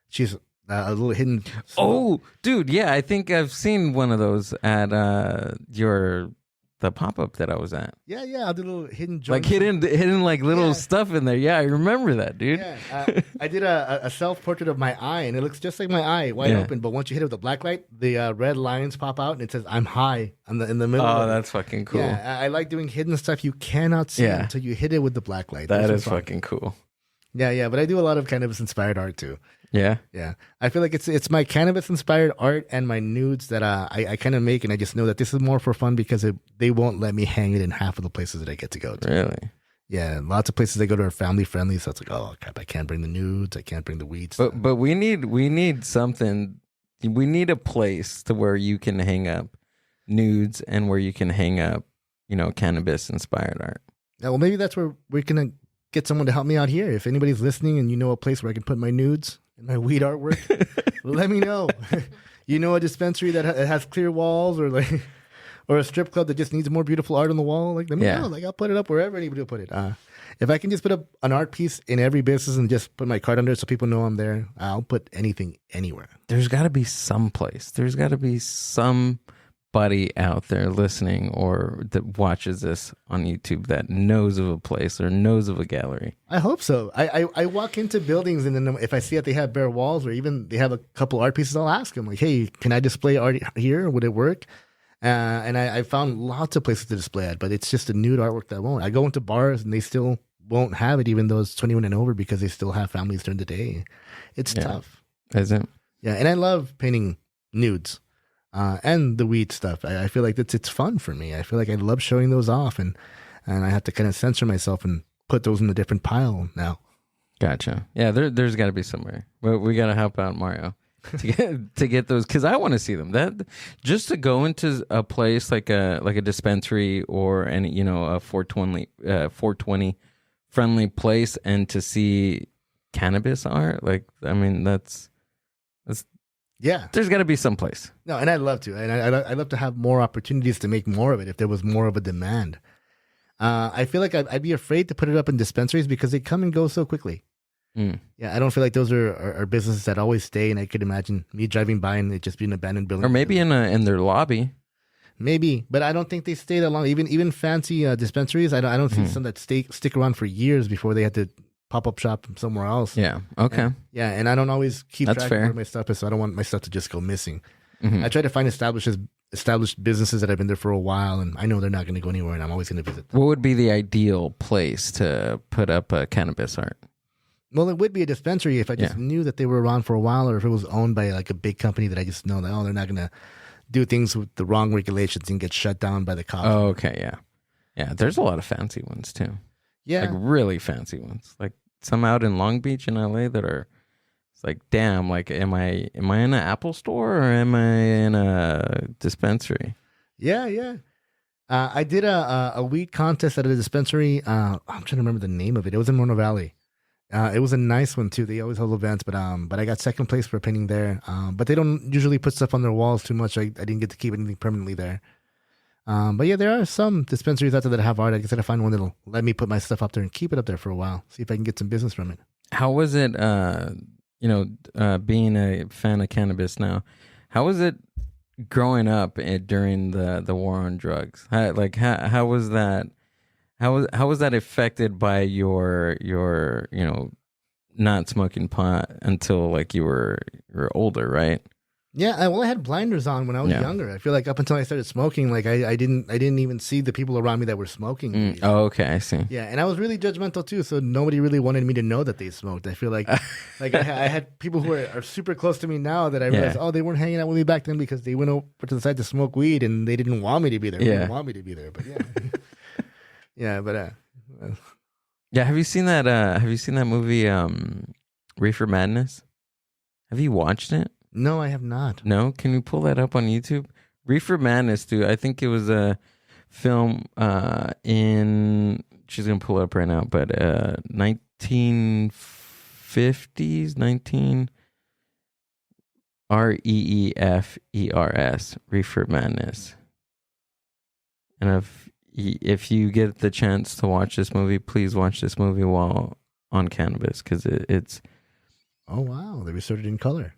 she's a little hidden. Oh, dude, yeah, I think I've seen one of those at the pop-up that I was at. Yeah, I'll do a little hidden joint. Like hidden like little stuff in there. Yeah, I remember that, dude. Yeah, I did a self-portrait of my eye, and it looks just like my eye, wide open. But once you hit it with the black light, the red lines pop out, and it says "I'm high" in the middle. Oh, that's fucking cool. Yeah, I like doing hidden stuff you cannot see until you hit it with the black light. That is fucking cool. Yeah, but I do a lot of cannabis-inspired art too. Yeah. I feel like it's my cannabis-inspired art and my nudes that I kind of make, and I just know that this is more for fun because they won't let me hang it in half of the places that I get to go to. Really? Yeah, lots of places I go to are family-friendly, so it's like, oh crap, I can't bring the nudes, I can't bring the weeds. But we need something. We need a place to where you can hang up nudes and where you can hang up, cannabis-inspired art. Yeah, well, maybe that's where we're gonna get someone to help me out here. If anybody's listening and you know a place where I can put my nudes and my weed artwork, let me know. You know a dispensary that has clear walls, or or a strip club that just needs more beautiful art on the wall? Like, let me know. Like, I'll put it up wherever anybody will put it. If I can just put up an art piece in every business and just put my card under it so people know I'm there, I'll put anything anywhere. There's got to be some place. There's got to be somebody out there listening or that watches this on YouTube that knows of a place or knows of a gallery. I hope so. I walk into buildings, and then if I see that they have bare walls or even they have a couple art pieces, I'll ask them, like, hey, can I display art here? Would it work? And I found lots of places to display it, but it's just the nude artwork that won't. I go into bars and they still won't have it, even though it's 21 and over, because they still have families during the day. It's tough. Is it? Yeah, and I love painting nudes. And the weed stuff. I feel like it's fun for me. I feel like I love showing those off, and I have to kind of censor myself and put those in a different pile now. Gotcha. Yeah, there's got to be somewhere. We got to help out Mario to get those, because I want to see them. That just to go into a place like a dispensary or a 420 friendly place and to see cannabis art. Like, I mean, that's. Yeah. There's got to be some place. No, and I'd love to. And I'd love to have more opportunities to make more of it if there was more of a demand. I feel like I'd be afraid to put it up in dispensaries because they come and go so quickly. Yeah, I don't feel like those are businesses that always stay, and I could imagine me driving by and it just being an abandoned building. Or maybe in their lobby. Maybe, but I don't think they stay that long. Even fancy dispensaries, I don't see some that stick around for years before they had to pop-up shop somewhere else. Yeah. Okay. And I don't always keep That's track fair. of where my stuff is, so I don't want my stuff to just go missing. I try to find established businesses that have been there for a while, and I know they're not going to go anywhere, and I'm always going to visit them. What would be the ideal place to put up a cannabis art? Well, it would be a dispensary if I just knew that they were around for a while, or if it was owned by like a big company that I just know that, they're not going to do things with the wrong regulations and get shut down by the cops. Oh, okay, yeah. Yeah, there's a lot of fancy ones too. Yeah. Like really fancy ones. Like some out in Long Beach in LA that are, it's like, damn, like am I in an Apple store or am I in a dispensary? Yeah, yeah. I did a weed contest at a dispensary. I'm trying to remember the name of it. It was in Moreno Valley. It was a nice one too. They always hold events, but I got second place for painting there. But they don't usually put stuff on their walls too much. I didn't get to keep anything permanently there. But yeah, there are some dispensaries out there that have art. I guess I find one that'll let me put my stuff up there and keep it up there for a while. See if I can get some business from it. How was it? Being a fan of cannabis now, how was it growing up during the war on drugs? How was that? How was that affected by your not smoking pot until like you were older, right? Yeah, I had blinders on when I was younger. I feel like up until I started smoking, like I didn't even see the people around me that were smoking. weed. Oh, okay, I see. Yeah, and I was really judgmental too, so nobody really wanted me to know that they smoked. I feel like I had people who are super close to me now that I realized, they weren't hanging out with me back then because they went over to the side to smoke weed and they didn't want me to be there. They didn't want me to be there, but yeah. Yeah, but have you seen that? Have you seen that movie, Reefer Madness? Have you watched it? No, I have not. No, can you pull that up on YouTube? Reefer Madness, dude. I think it was a film in. She's gonna pull it up right now, but 1950s, REEFERS, Reefer Madness. And if you get the chance to watch this movie, please watch this movie while on cannabis because it's. Oh wow! They restored it in color.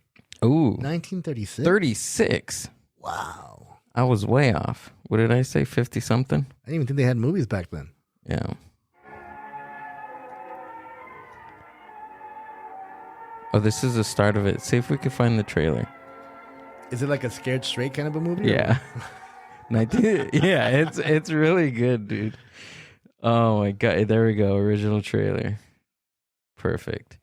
Ooh, 1936. 36. Wow. I was way off. What did I say? 50 something? I didn't even think they had movies back then. Yeah. Oh, this is the start of it. See if we can find the trailer. Is it like a Scared Straight kind of a movie? Yeah. Yeah, it's really good, dude. Oh my god. There we go. Original trailer. Perfect.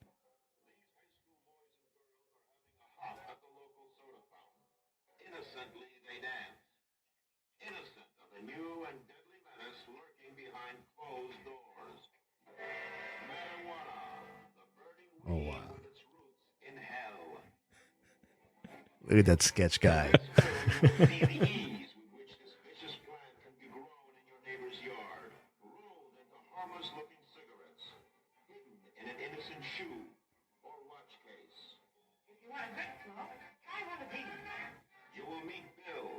Oh wow. Look at that sketch guy. You will meet Bill,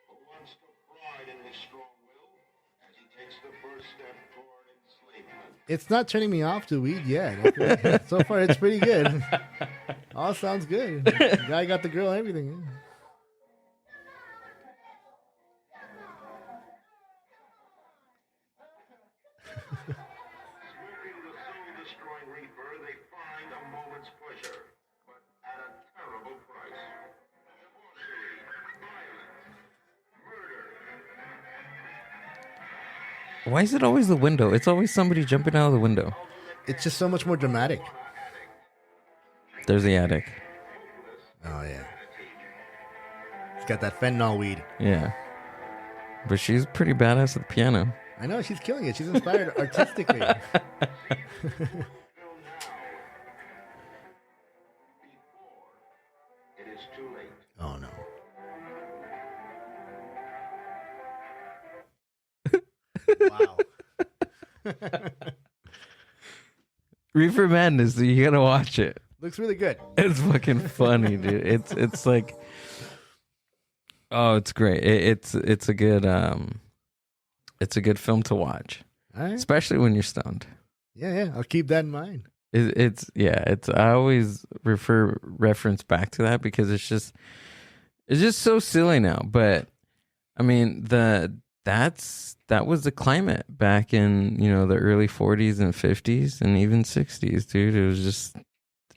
who wants to pride in his strong will as he takes the first step toward enslavement. It's not turning me off to weed yet. So far, it's pretty good. All sounds good. The guy got the girl and everything. Yeah. Smoking the soul-destroying reefer, they find a moment's pleasure, but at a terrible price. Debauchery, violence, murder. Why is it always the window? It's always somebody jumping out of the window. It's just so much more dramatic. There's the attic. Oh, yeah. It's got that fentanyl weed. Yeah. But she's pretty badass at the piano. I know, she's killing it. She's inspired artistically. It is too late. Oh, no. Wow. Reefer Madness, you gotta watch it. Looks really good. It's fucking funny, dude. It's like, oh, it's great. It's a good film to watch, All right. especially when you're stoned. Yeah. I'll keep that in mind. I always reference back to that because it's just so silly now. But I mean that was the climate back in the early 40s and 50s and even 60s, dude.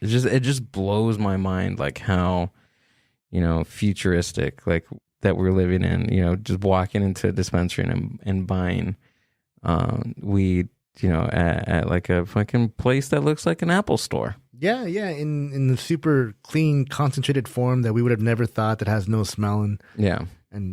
It just blows my mind like how futuristic like that we're living in. Just walking into a dispensary and buying weed. At like a fucking place that looks like an Apple store. Yeah, in the super clean, concentrated form that we would have never thought, that has no smell. And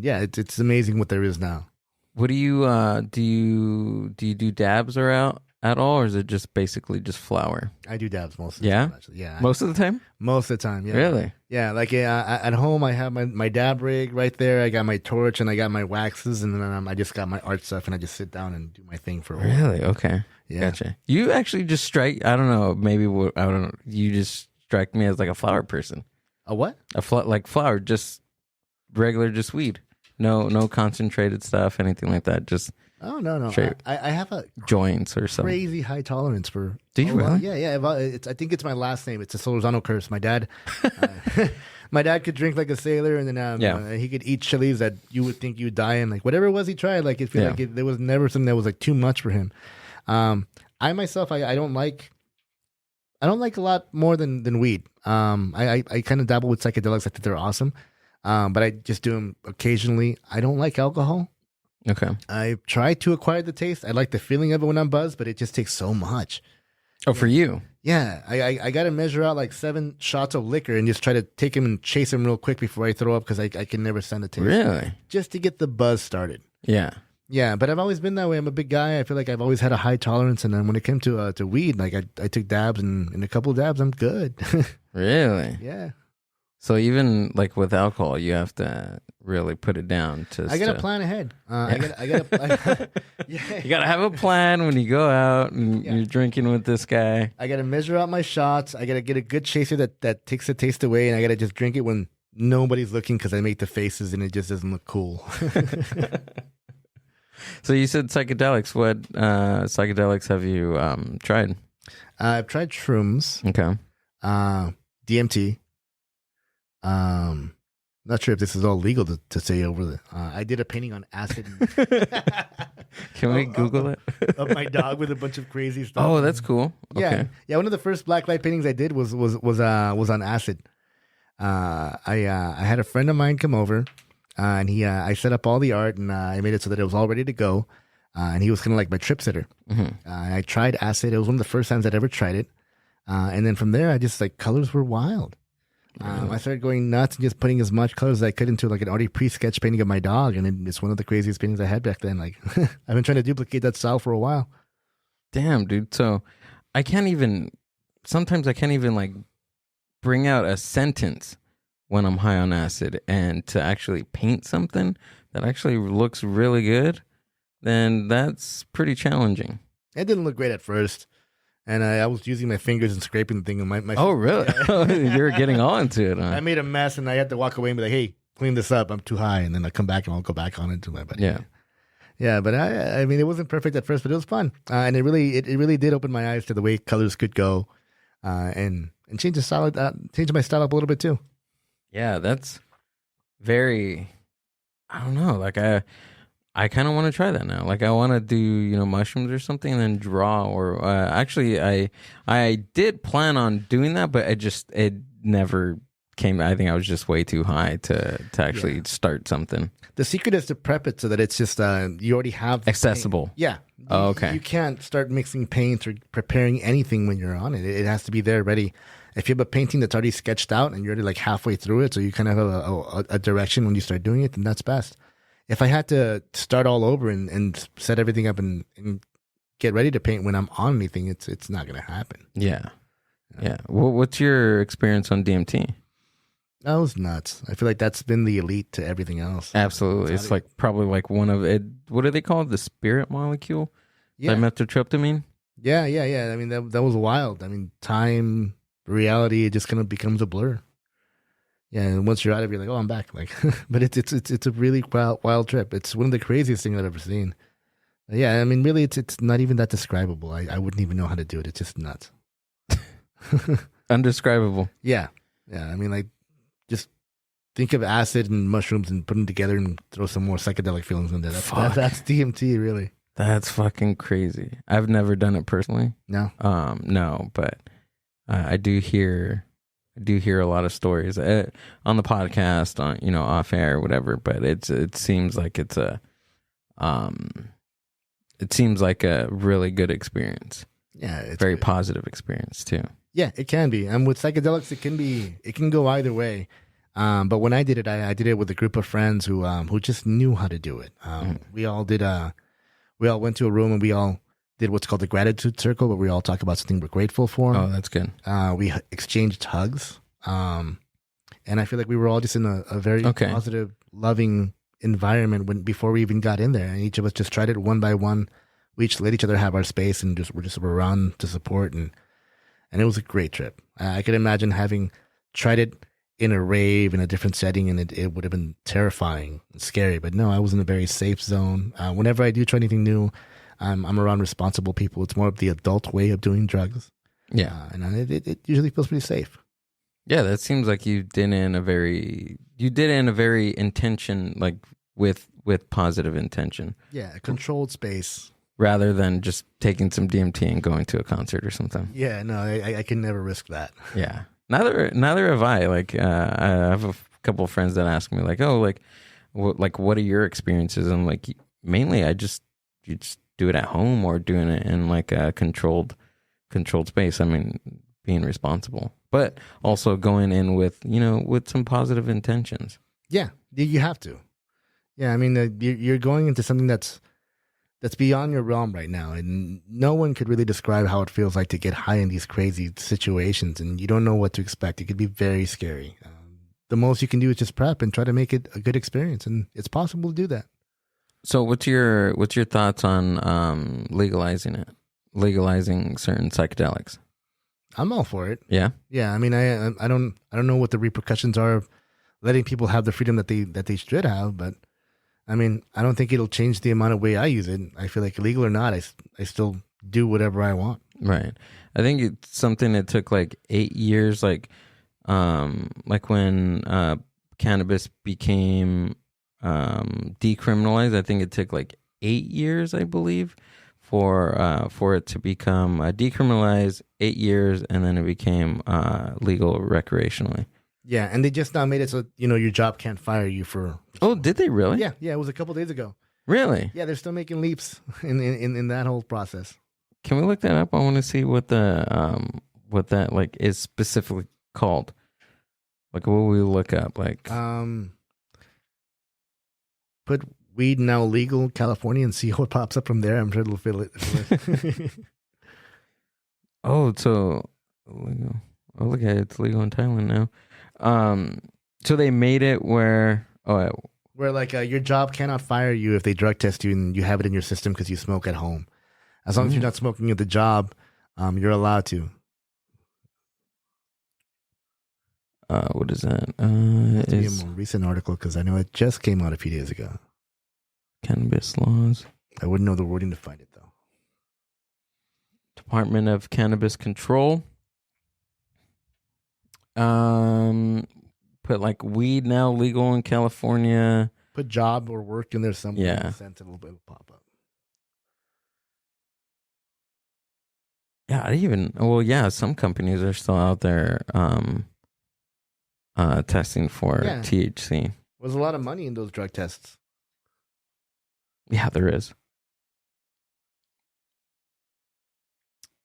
it's amazing what there is now. What do you do? You do dabs or at all, or is it just basically just flour? I do dabs most of the Yeah? time, actually. Yeah. Most of the time? Most of the time, yeah. Really? Yeah, like at home, I have my dab rig right there. I got my torch and I got my waxes, and then I just got my art stuff, and I just sit down and do my thing for a while. Really? Okay. Yeah. Gotcha. You actually just strike, I don't know, maybe, I don't know, you just strike me as like a flour person. A what? Like flour, just regular, just weed. No concentrated stuff, anything like that. Just Oh no. Straight. I have a joints or something. crazy high tolerance for. Do you well, really? Yeah. I think it's my last name. It's a Solorzano curse. My dad, my dad could drink like a sailor, and then he could eat chilies that you would think you'd die in. Like whatever it was he tried, like it feel Yeah. like there was never something that was like too much for him. I myself, I don't like a lot more than weed. I kind of dabble with psychedelics. I think they're awesome. But I just do them occasionally. I don't like alcohol. Okay. I try to acquire the taste. I like the feeling of it when I'm buzzed, but it just takes so much. Oh, for you? Yeah, I got to measure out like 7 shots of liquor and just try to take him and chase him real quick before I throw up because I can never stand the taste. Really? Just to get the buzz started. Yeah. Yeah, but I've always been that way. I'm a big guy. I feel like I've always had a high tolerance, and then when it came to weed, like I took dabs, and in a couple of dabs, I'm good. Really? Yeah. So even like with alcohol, you have to really put it down to. I got to plan ahead. I got yeah. You got to have a plan when you go out and you're drinking with this guy. I got to measure out my shots. I got to get a good chaser that takes the taste away, and I got to just drink it when nobody's looking because I make the faces and it just doesn't look cool. So you said psychedelics. What psychedelics have you tried? I've tried shrooms, Okay. DMT. Not sure if this is all legal to say over the. I did a painting on acid. Can we Google it? Of my dog with a bunch of crazy stuff. Oh, that's cool. Okay. Yeah. One of the first black light paintings I did was on acid. I had a friend of mine come over, and I set up all the art, and I made it so that it was all ready to go. And he was kind of like my trip sitter. And I tried acid. It was one of the first times I'd ever tried it. And then from there, I just like colors were wild. I started going nuts and just putting as much colors as I could into like an already pre-sketched painting of my dog, and it's one of the craziest paintings I had back then. Like I've been trying to duplicate that style for a while. Damn, dude. So sometimes I can't even like bring out a sentence when I'm high on acid, and to actually paint something that actually looks really good, then that's pretty challenging. It didn't look great at first, and I was using my fingers and scraping the thing. And my Oh, really? You're getting on into it, huh? I made a mess, and I had to walk away and be like, "Hey, clean this up. I'm too high." And then I come back and I'll go back on into my buddy. Yeah, but I mean, it wasn't perfect at first, but it was fun, and it really did open my eyes to the way colors could go, and change the style, change my style up a little bit too. Yeah, that's very, I don't know, like I kind of want to try that now. Like I want to do, mushrooms or something and then draw, or actually I did plan on doing that, but it never came. I think I was just way too high to actually start something. The secret is to prep it so that it's just you already have the accessible. paint. Yeah. Oh, okay. You can't start mixing paints or preparing anything when you're on it. It has to be there ready. If you have a painting that's already sketched out and you're already like halfway through it, so you kind of have a direction when you start doing it, then that's best. If I had to start all over and set everything up and get ready to paint when I'm on anything, it's not going to happen. Yeah. Well, what's your experience on DMT? That was nuts. I feel like that's been the elite to everything else. Absolutely. It's like probably like one of it. What do they call it? The spirit molecule? Yeah. Dimethyltryptamine? Yeah. I mean, that was wild. I mean, time, reality, it just kind of becomes a blur. Yeah, and once you're out of it, you're like, oh, I'm back. Like, but it's a really wild trip. It's one of the craziest things I've ever seen. Yeah, I mean, really, it's not even that describable. I wouldn't even know how to do it. It's just nuts. Undescribable. Yeah. I mean, like, just think of acid and mushrooms and put them together and throw some more psychedelic feelings in there. That's DMT, really. That's fucking crazy. I've never done it personally. No. No, but I do hear a lot of stories on the podcast, on off air or whatever. But it seems like it's a really good experience. Yeah, it's very good. positive experience too. Yeah, it can be. And with psychedelics, it can go either way. But when I did it, I did it with a group of friends who just knew how to do it. We all went to a room and we all did what's called the gratitude circle, where we all talk about something we're grateful for. Oh, that's good. We exchanged hugs. And I feel like we were all just in a very positive, loving environment before we even got in there. And each of us just tried it one by one. We each let each other have our space and we're just around to support. And it was a great trip. I could imagine having tried it in a rave in a different setting, and it would have been terrifying and scary. But no, I was in a very safe zone. Whenever I do try anything new, I'm around responsible people. It's more of the adult way of doing drugs. Yeah. And it usually feels pretty safe. Yeah, that seems like you did it in a very intention, like with positive intention. Yeah, a controlled space. Rather than just taking some DMT and going to a concert or something. Yeah, no, I can never risk that. Yeah. Neither have I. Like, I have a couple of friends that ask me, like, oh, like, what are your experiences? And like, mainly, you just do it at home or doing it in like a controlled space. I mean, being responsible, but also going in with some positive intentions. Yeah, you have to. Yeah, I mean, you're going into something that's beyond your realm right now, and no one could really describe how it feels like to get high in these crazy situations, and you don't know what to expect. It could be very scary. The most you can do is just prep and try to make it a good experience, and it's possible to do that. So, what's your thoughts on legalizing certain psychedelics? I'm all for it. Yeah, yeah. I mean, I don't know what the repercussions are of letting people have the freedom that they should have, but I mean, I don't think it'll change the amount of way I use it. I feel like illegal or not, I still do whatever I want. Right. I think it's something that took like 8 years, like when cannabis became decriminalized. I think it took like 8 years, I believe, for it to become decriminalized. 8 years, and then it became legal recreationally. Yeah, and they just now made it so your job can't fire you for. Oh, did they really? Yeah. It was a couple days ago. Really? Yeah, they're still making leaps in that whole process. Can we look that up? I want to see what that like is specifically called. Like, what will we look up? Like, put weed now legal in California and see what pops up from there. I'm sure it'll fill it. Oh, so legal. Oh, look at it. It's legal in Thailand now. So they made it where like your job cannot fire you if they drug test you and you have it in your system because you smoke at home. As long as you're not smoking at the job, you're allowed to. What is that? It's a more recent article because I know it just came out a few days ago. Cannabis laws. I wouldn't know the wording to find it though. Department of Cannabis Control. Put like weed now legal in California. Put job or work in there somewhere. Yeah. It'll pop up. Yeah, some companies are still out there testing for THC. There's a lot of money in those drug tests. Yeah, there is.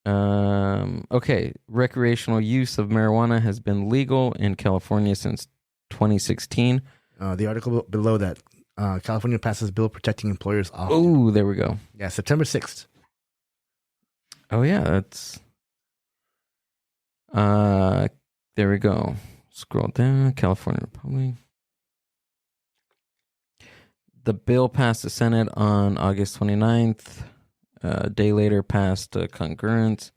Okay, recreational use of marijuana has been legal in California since 2016. The article below that, California passes bill protecting employers off. Oh, there we go. Yeah, September 6th. Oh, yeah, that's... there we go. Scroll down, California Republic. The bill passed the Senate on August 29th. A day later, passed a concurrent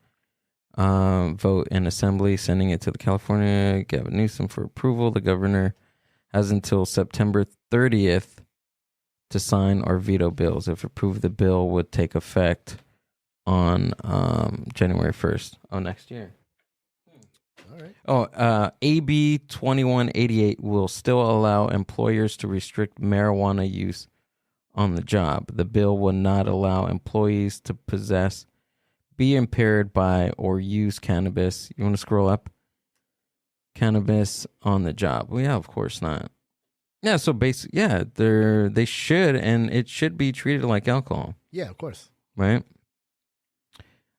vote in Assembly, sending it to the California Gavin Newsom for approval. The governor has until September 30th to sign or veto bills. If approved, the bill would take effect on January 1st. Oh, next year. All right. Oh, AB 2188 will still allow employers to restrict marijuana use on the job. The bill will not allow employees to possess, be impaired by, or use cannabis. You want to scroll up? Cannabis on the job. Well, yeah, of course not. Yeah, so basically, yeah, they should, and it should be treated like alcohol. Yeah, of course. Right?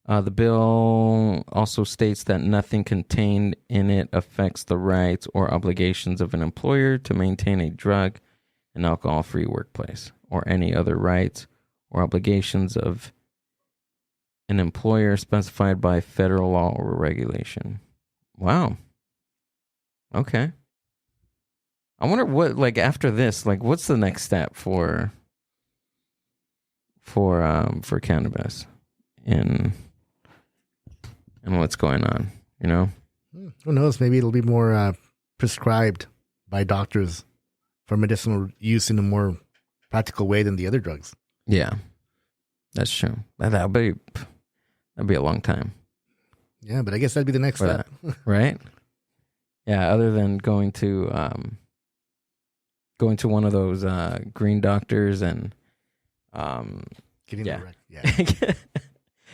The bill also states that nothing contained in it affects the rights or obligations of an employer to maintain a drug and alcohol-free workplace, or any other rights or obligations of an employer specified by federal law or regulation. Wow. Okay. I wonder what, like, after this, like, what's the next step for cannabis in what's going on, you know? Who knows? Maybe it'll be more prescribed by doctors for medicinal use in a more practical way than the other drugs. Yeah, that's true. That'd be a long time. Yeah, but I guess that'd be the next step. Right? Yeah, other than going to one of those green doctors and Getting yeah. the rec- yeah.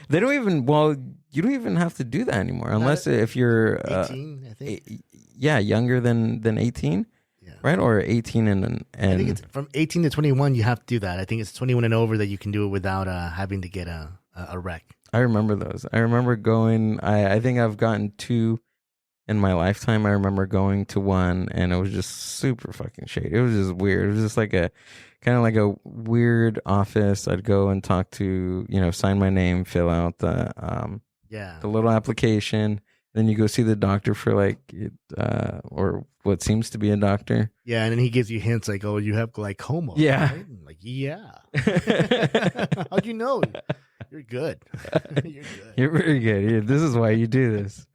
They don't even, well, you don't even have to do that anymore unless if you're 18, I think. Younger than 18. Yeah. Right? Or 18 and I think it's from 18 to 21 you have to do that. I think it's 21 and over that you can do it without having to get a rec. I remember those. I remember going, I think I've gotten 2 in my lifetime. I remember going to one and it was just super fucking shady. It was just weird. It was just like a kind of like a weird office. I'd go and talk to, sign my name, fill out the little application. Then you go see the doctor for or what seems to be a doctor. Yeah, and then he gives you hints like, "Oh, you have glaucoma." Yeah, right? Like, yeah. How'd you know? You're good. You're good. You're very good. Yeah, this is why you do this.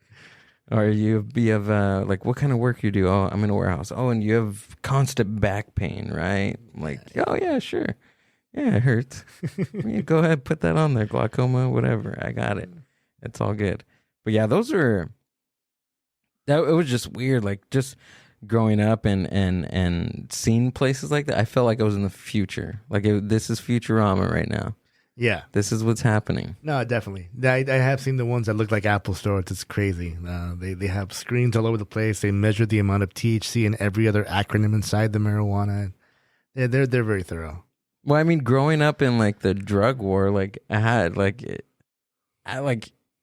Or you have like, what kind of work you do? Oh, I'm in a warehouse. Oh, and you have constant back pain, right? I'm like, oh yeah, sure. Yeah, it hurts. Yeah, go ahead, put that on there. Glaucoma, whatever. I got it. It's all good. But yeah, it was just weird. Like just growing up and seeing places like that, I felt like I was in the future. Like this is Futurama right now. Yeah. This is what's happening. No, definitely. I have seen the ones that look like Apple stores. It's crazy. They have screens all over the place. They measure the amount of THC and every other acronym inside the marijuana. They're very thorough. Well, I mean, growing up in like the drug war, like I had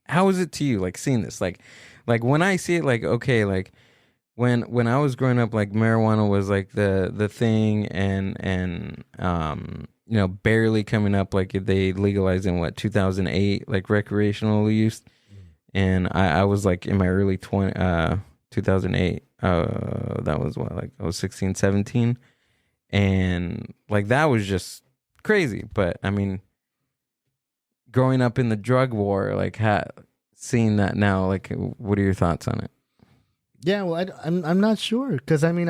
how is it to you? Like seeing this, like when I see it, like okay, like when I was growing up, like marijuana was like the thing, and barely coming up. Like they legalized in 2008, like recreational use, and I was like in my early 2008. That was I was 16, 17, and like that was just crazy. But I mean, growing up in the drug war, like seeing that now, like what are your thoughts on it? Yeah, well, I'm not sure because I mean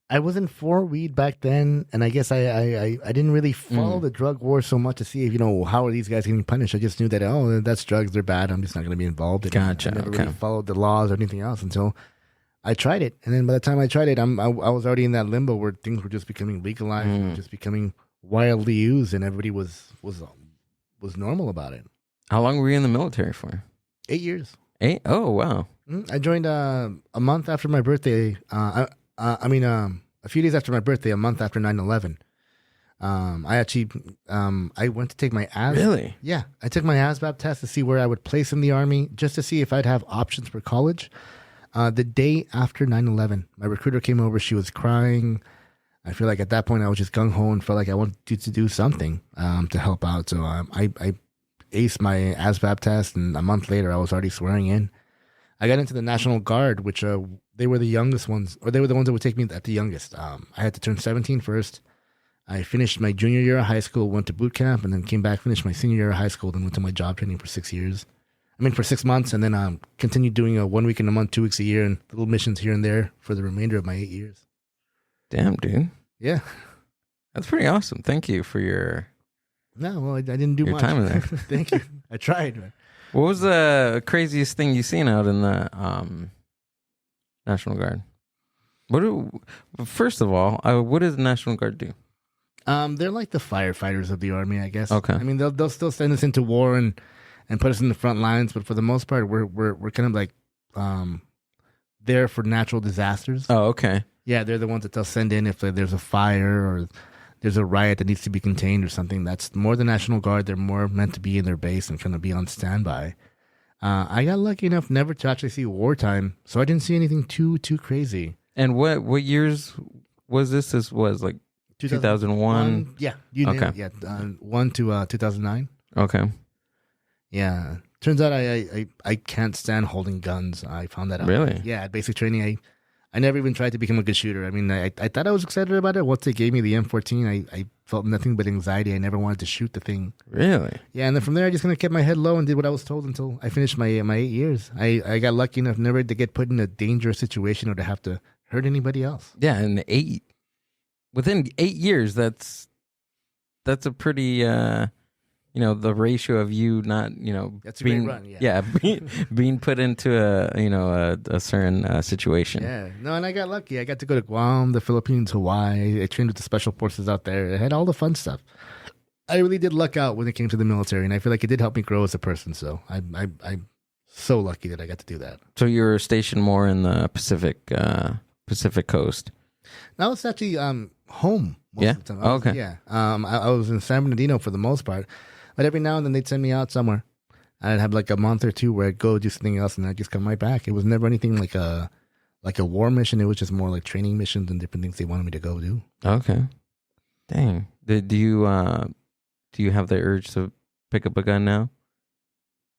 I wasn't for weed back then, and I guess I didn't really follow the drug war so much to see if how are these guys getting punished. I just knew that that's drugs, they're bad. I'm just not going to be involved in it. Gotcha. I never really followed the laws or anything else until I tried it, and then by the time I tried it, I was already in that limbo where things were just becoming legalized, and just becoming widely used, and everybody was normal about it. How long were you in the military for? 8 years. 8? Oh wow. I joined a month after my birthday. A few days after my birthday, a month after 9/11. I actually I went to take my ASVAB. Really? Yeah, I took my ASVAB test to see where I would place in the Army, just to see if I'd have options for college. The day after 9/11, my recruiter came over. She was crying. I feel like at that point I was just gung ho and felt like I wanted to do something to help out. So I aced my ASVAB test, and a month later I was already swearing in. I got into the National Guard, which they were the youngest ones, or they were the ones that would take me at the youngest. I had to turn 17 first. I finished my junior year of high school, went to boot camp, and then came back, finished my senior year of high school, then went to my job training for 6 years. For 6 months, and then continued doing 1 week in a month, 2 weeks a year, and little missions here and there for the remainder of my 8 years. Damn, dude. Yeah. That's pretty awesome. Thank you for your... No, well, I didn't do your much. time in there. Thank you. I tried. Man. What was the craziest thing you seen out in the National Guard? First of all, what does the National Guard do? They're like the firefighters of the Army, I guess. Okay. They'll still send us into war and put us in the front lines, but for the most part, we're kind of like there for natural disasters. Oh, okay. Yeah, they're the ones that they'll send in if there's a fire or there's a riot that needs to be contained or something. That's more the National Guard. They're more meant to be in their base and kind of be on standby. I got lucky enough never to actually see wartime, so I didn't see anything too crazy. And what years was this? This was like 2001? Yeah. You nailed Okay. it. Yeah, 1 to 2009. Okay. Yeah. Turns out I can't stand holding guns. I found that out. Really? Yeah, at basic training, I never even tried to become a good shooter. I mean, I thought I was excited about it. Once they gave me the M14, I felt nothing but anxiety. I never wanted to shoot the thing. Really? Yeah, and then from there, I just kind of kept my head low and did what I was told until I finished my 8 years. I got lucky enough never to get put in a dangerous situation or to have to hurt anybody else. Yeah, and within 8 years, that's a pretty the ratio of you not That's a being great run. Yeah. being put into a certain situation. Yeah, no, and I got lucky. I got to go to Guam, the Philippines, Hawaii. I trained with the special forces out there. I had all the fun stuff. I really did luck out when it came to the military, and I feel like it did help me grow as a person. So I'm so lucky that I got to do that. So you were stationed more in the Pacific Coast. Now it's actually home most of the time. Okay. Yeah. I was in San Bernardino for the most part, but every now and then they'd send me out somewhere. I'd have like a month or two where I'd go do something else, and I'd just come right back. It was never anything like a war mission. It was just more like training missions and different things they wanted me to go do. Okay. Dang. Do you have the urge to pick up a gun now?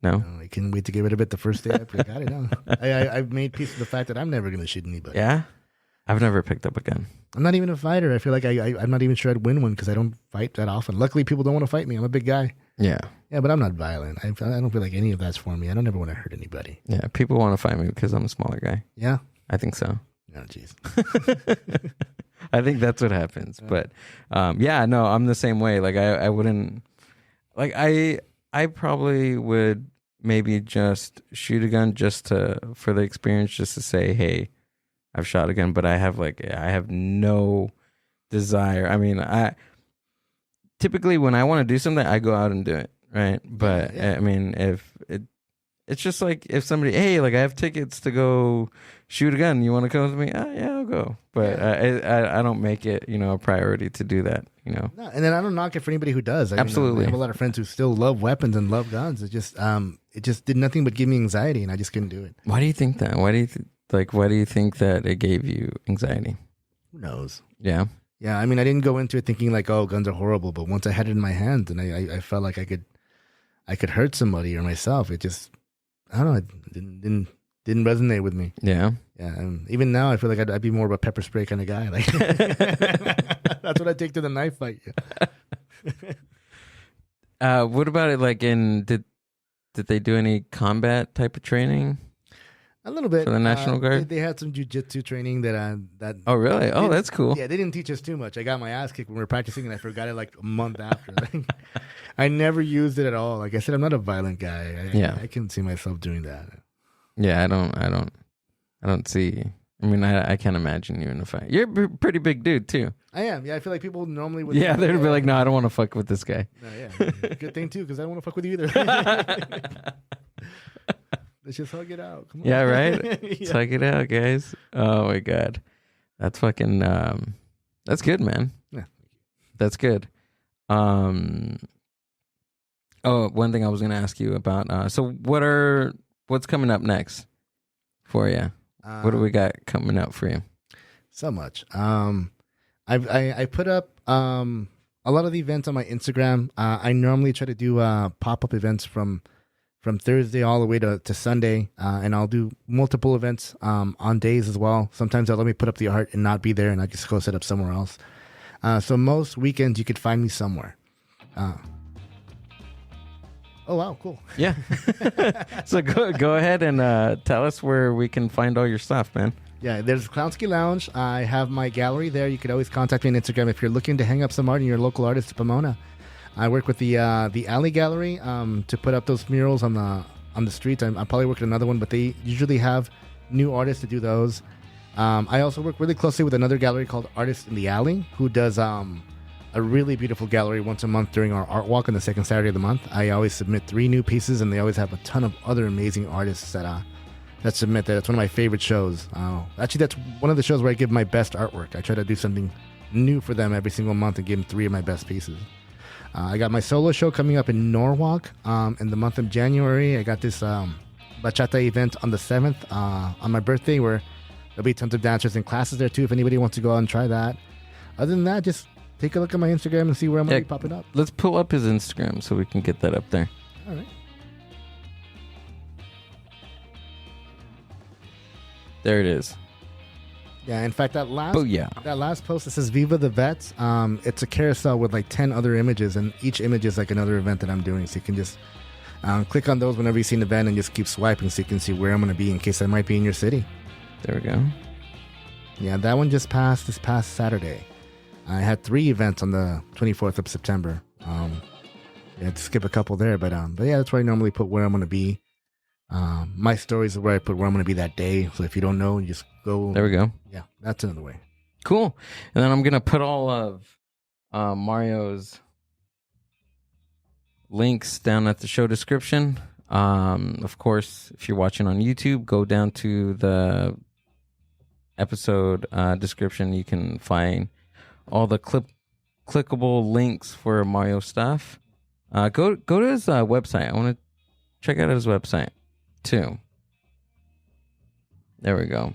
No. I couldn't wait to get rid of it the first day I got it. No. I've made peace with the fact that I'm never going to shoot anybody. Yeah. I've never picked up a gun. I'm not even a fighter. I feel like I'm not even sure I'd win one because I don't fight that often. Luckily, people don't want to fight me. I'm a big guy. Yeah. Yeah, but I'm not violent. I don't feel like any of that's for me. I don't ever want to hurt anybody. Yeah. People want to fight me because I'm a smaller guy. Yeah? I think so. Oh, jeez. I think that's what happens. But no, I'm the same way. Like I wouldn't like I probably would maybe just shoot a gun just for the experience, just to say, hey, I've shot a gun, but I have no desire. I mean, typically when I want to do something, I go out and do it, right? But I mean, it's just like if somebody, hey, like I have tickets to go shoot a gun, you want to come with me? Yeah, I'll go. But I don't make it, a priority to do that, No, and then I don't knock it for anybody who does. Absolutely. I have a lot of friends who still love weapons and love guns. It just did nothing but give me anxiety, and I just couldn't do it. Why do you think that? Why do you think that it gave you anxiety? Who knows? Yeah. Yeah, I mean, I didn't go into it thinking like, oh, guns are horrible. But once I had it in my hands and I felt like I could hurt somebody or myself, it just, I don't know, it didn't resonate with me. Yeah. Yeah, and even now I feel like I'd be more of a pepper spray kind of guy. Like that's what I take to the knife fight. Yeah. What about it? Like, did they do any combat type of training? A little bit for the National Guard. They had some jiu-jitsu training that. Oh really? Oh, that's cool. Yeah, they didn't teach us too much. I got my ass kicked when we were practicing, and I forgot it like a month after. I never used it at all. Like I said, I'm not a violent guy. I can see myself doing that. Yeah, I don't see. I mean, I can't imagine you in a fight. You're a pretty big dude too. I am. Yeah, I feel like people normally would. Yeah, they'd be like, "No, I don't want to fuck with this guy." No, yeah, good thing too, because I don't want to fuck with you either. Let's just hug it out. Come on. Yeah, right. Let's hug it out, guys. Oh my god, that's fucking. That's good, man. Yeah, that's good. Oh, one thing I was gonna ask you about. So, what's coming up next for you? What do we got coming up for you? So much. I put up a lot of the events on my Instagram. I normally try to do pop-up events from Thursday all the way to Sunday, and I'll do multiple events on days as well. Sometimes they'll let me put up the art and not be there, and I just go set up somewhere else. So most weekends you could find me somewhere. Oh, wow, cool. Yeah. So go ahead and tell us where we can find all your stuff, man. Yeah, there's Clownsky Lounge. I have my gallery there. You could always contact me on Instagram if you're looking to hang up some art and you're a local artist in Pomona. I work with the Alley Gallery to put up those murals on the streets. I'll probably work at another one, but they usually have new artists to do those. I also work really closely with another gallery called Artists in the Alley, who does a really beautiful gallery once a month during our art walk on the second Saturday of the month. I always submit 3 new pieces, and they always have a ton of other amazing artists that submit that. That's one of my favorite shows. Actually, that's one of the shows where I give my best artwork. I try to do something new for them every single month and give them 3 of my best pieces. I got my solo show coming up in Norwalk in the month of January. I got this bachata event on the 7th on my birthday, where there'll be tons of dancers and classes there too if anybody wants to go out and try that. Other than that, just take a look at my Instagram and see where I'm going to be popping up. Let's pull up his Instagram so we can get that up there. All right. There it is. Yeah, in fact, that last post that says Viva the Vets, it's a carousel with like 10 other images, and each image is like another event that I'm doing. So you can just click on those whenever you see an event and just keep swiping so you can see where I'm going to be in case I might be in your city. There we go. Yeah, that one just passed this past Saturday. I had 3 events on the 24th of September. I had to skip a couple there, but yeah, that's where I normally put where I'm going to be. My stories are where I put where I'm going to be that day. So if you don't know, you just go. There we go. Yeah, that's another way. Cool. And then I'm going to put all of Mario's links down at the show description. Of course, if you're watching on YouTube, go down to the episode description. You can find all the clickable links for Mario stuff. Go to his website. I want to check out his website too. There we go.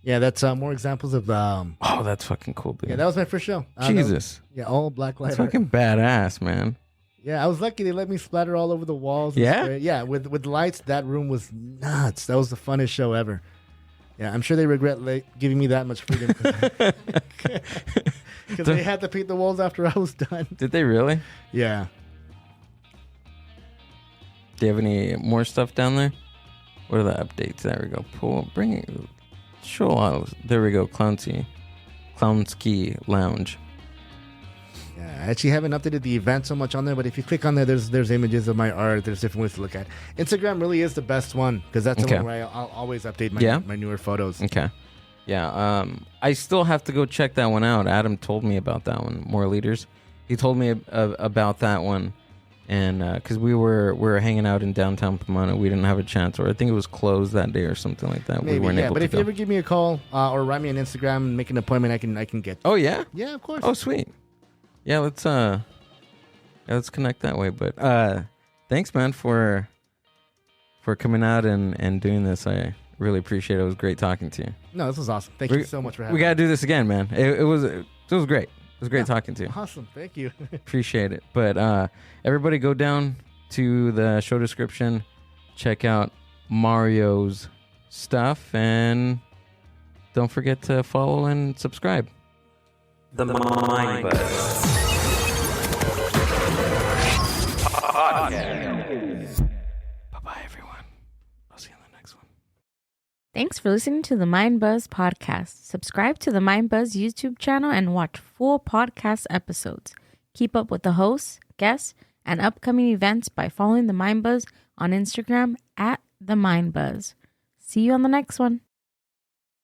Yeah, that's more examples of. Oh, that's fucking cool, dude. Yeah, that was my first show. Jesus. All black light. That's fucking badass, man. Yeah, I was lucky they let me splatter all over the walls. Yeah? Yeah, with lights, that room was nuts. That was the funnest show ever. Yeah, I'm sure they regret giving me that much freedom. Because they had to paint the walls after I was done. Did they really? Yeah. Do you have any more stuff down there? What are the updates? There we go. Bring it. Show all. There we go. Clownski Lounge. Yeah, I actually haven't updated the event so much on there, but if you click on there, there's images of my art. There's different ways to look at. Instagram really is the best one because that's the one where I'll always update my newer photos. Okay. Yeah. I still have to go check that one out. Adam told me about that one. More Leaders. He told me about that one. And because we were hanging out in downtown Pomona, we didn't have a chance, or I think it was closed that day or something like that. Maybe, we weren't able but to if go. you ever give me a call or write me on Instagram and make an appointment, I can get. Oh yeah, yeah, of course. Oh sweet. Yeah, let's connect that way. But thanks, man, for coming out and doing this. I really appreciate it. It was great talking to you. No, this was awesome. Thank you so much for having me. We gotta do this again, man. It was great. It was great talking to you. Awesome. Thank you. Appreciate it. But everybody go down to the show description, check out Mario's stuff, and don't forget to follow and subscribe. The Mind Buzz Podcast. Bye-bye, everyone. I'll see you in the next one. Thanks for listening to the Mind Buzz podcast. Subscribe to the Mind Buzz YouTube channel and watch full podcast episodes. Keep up with the hosts, guests, and upcoming events by following the Mind Buzz on Instagram @the Mind Buzz. See you on the next one.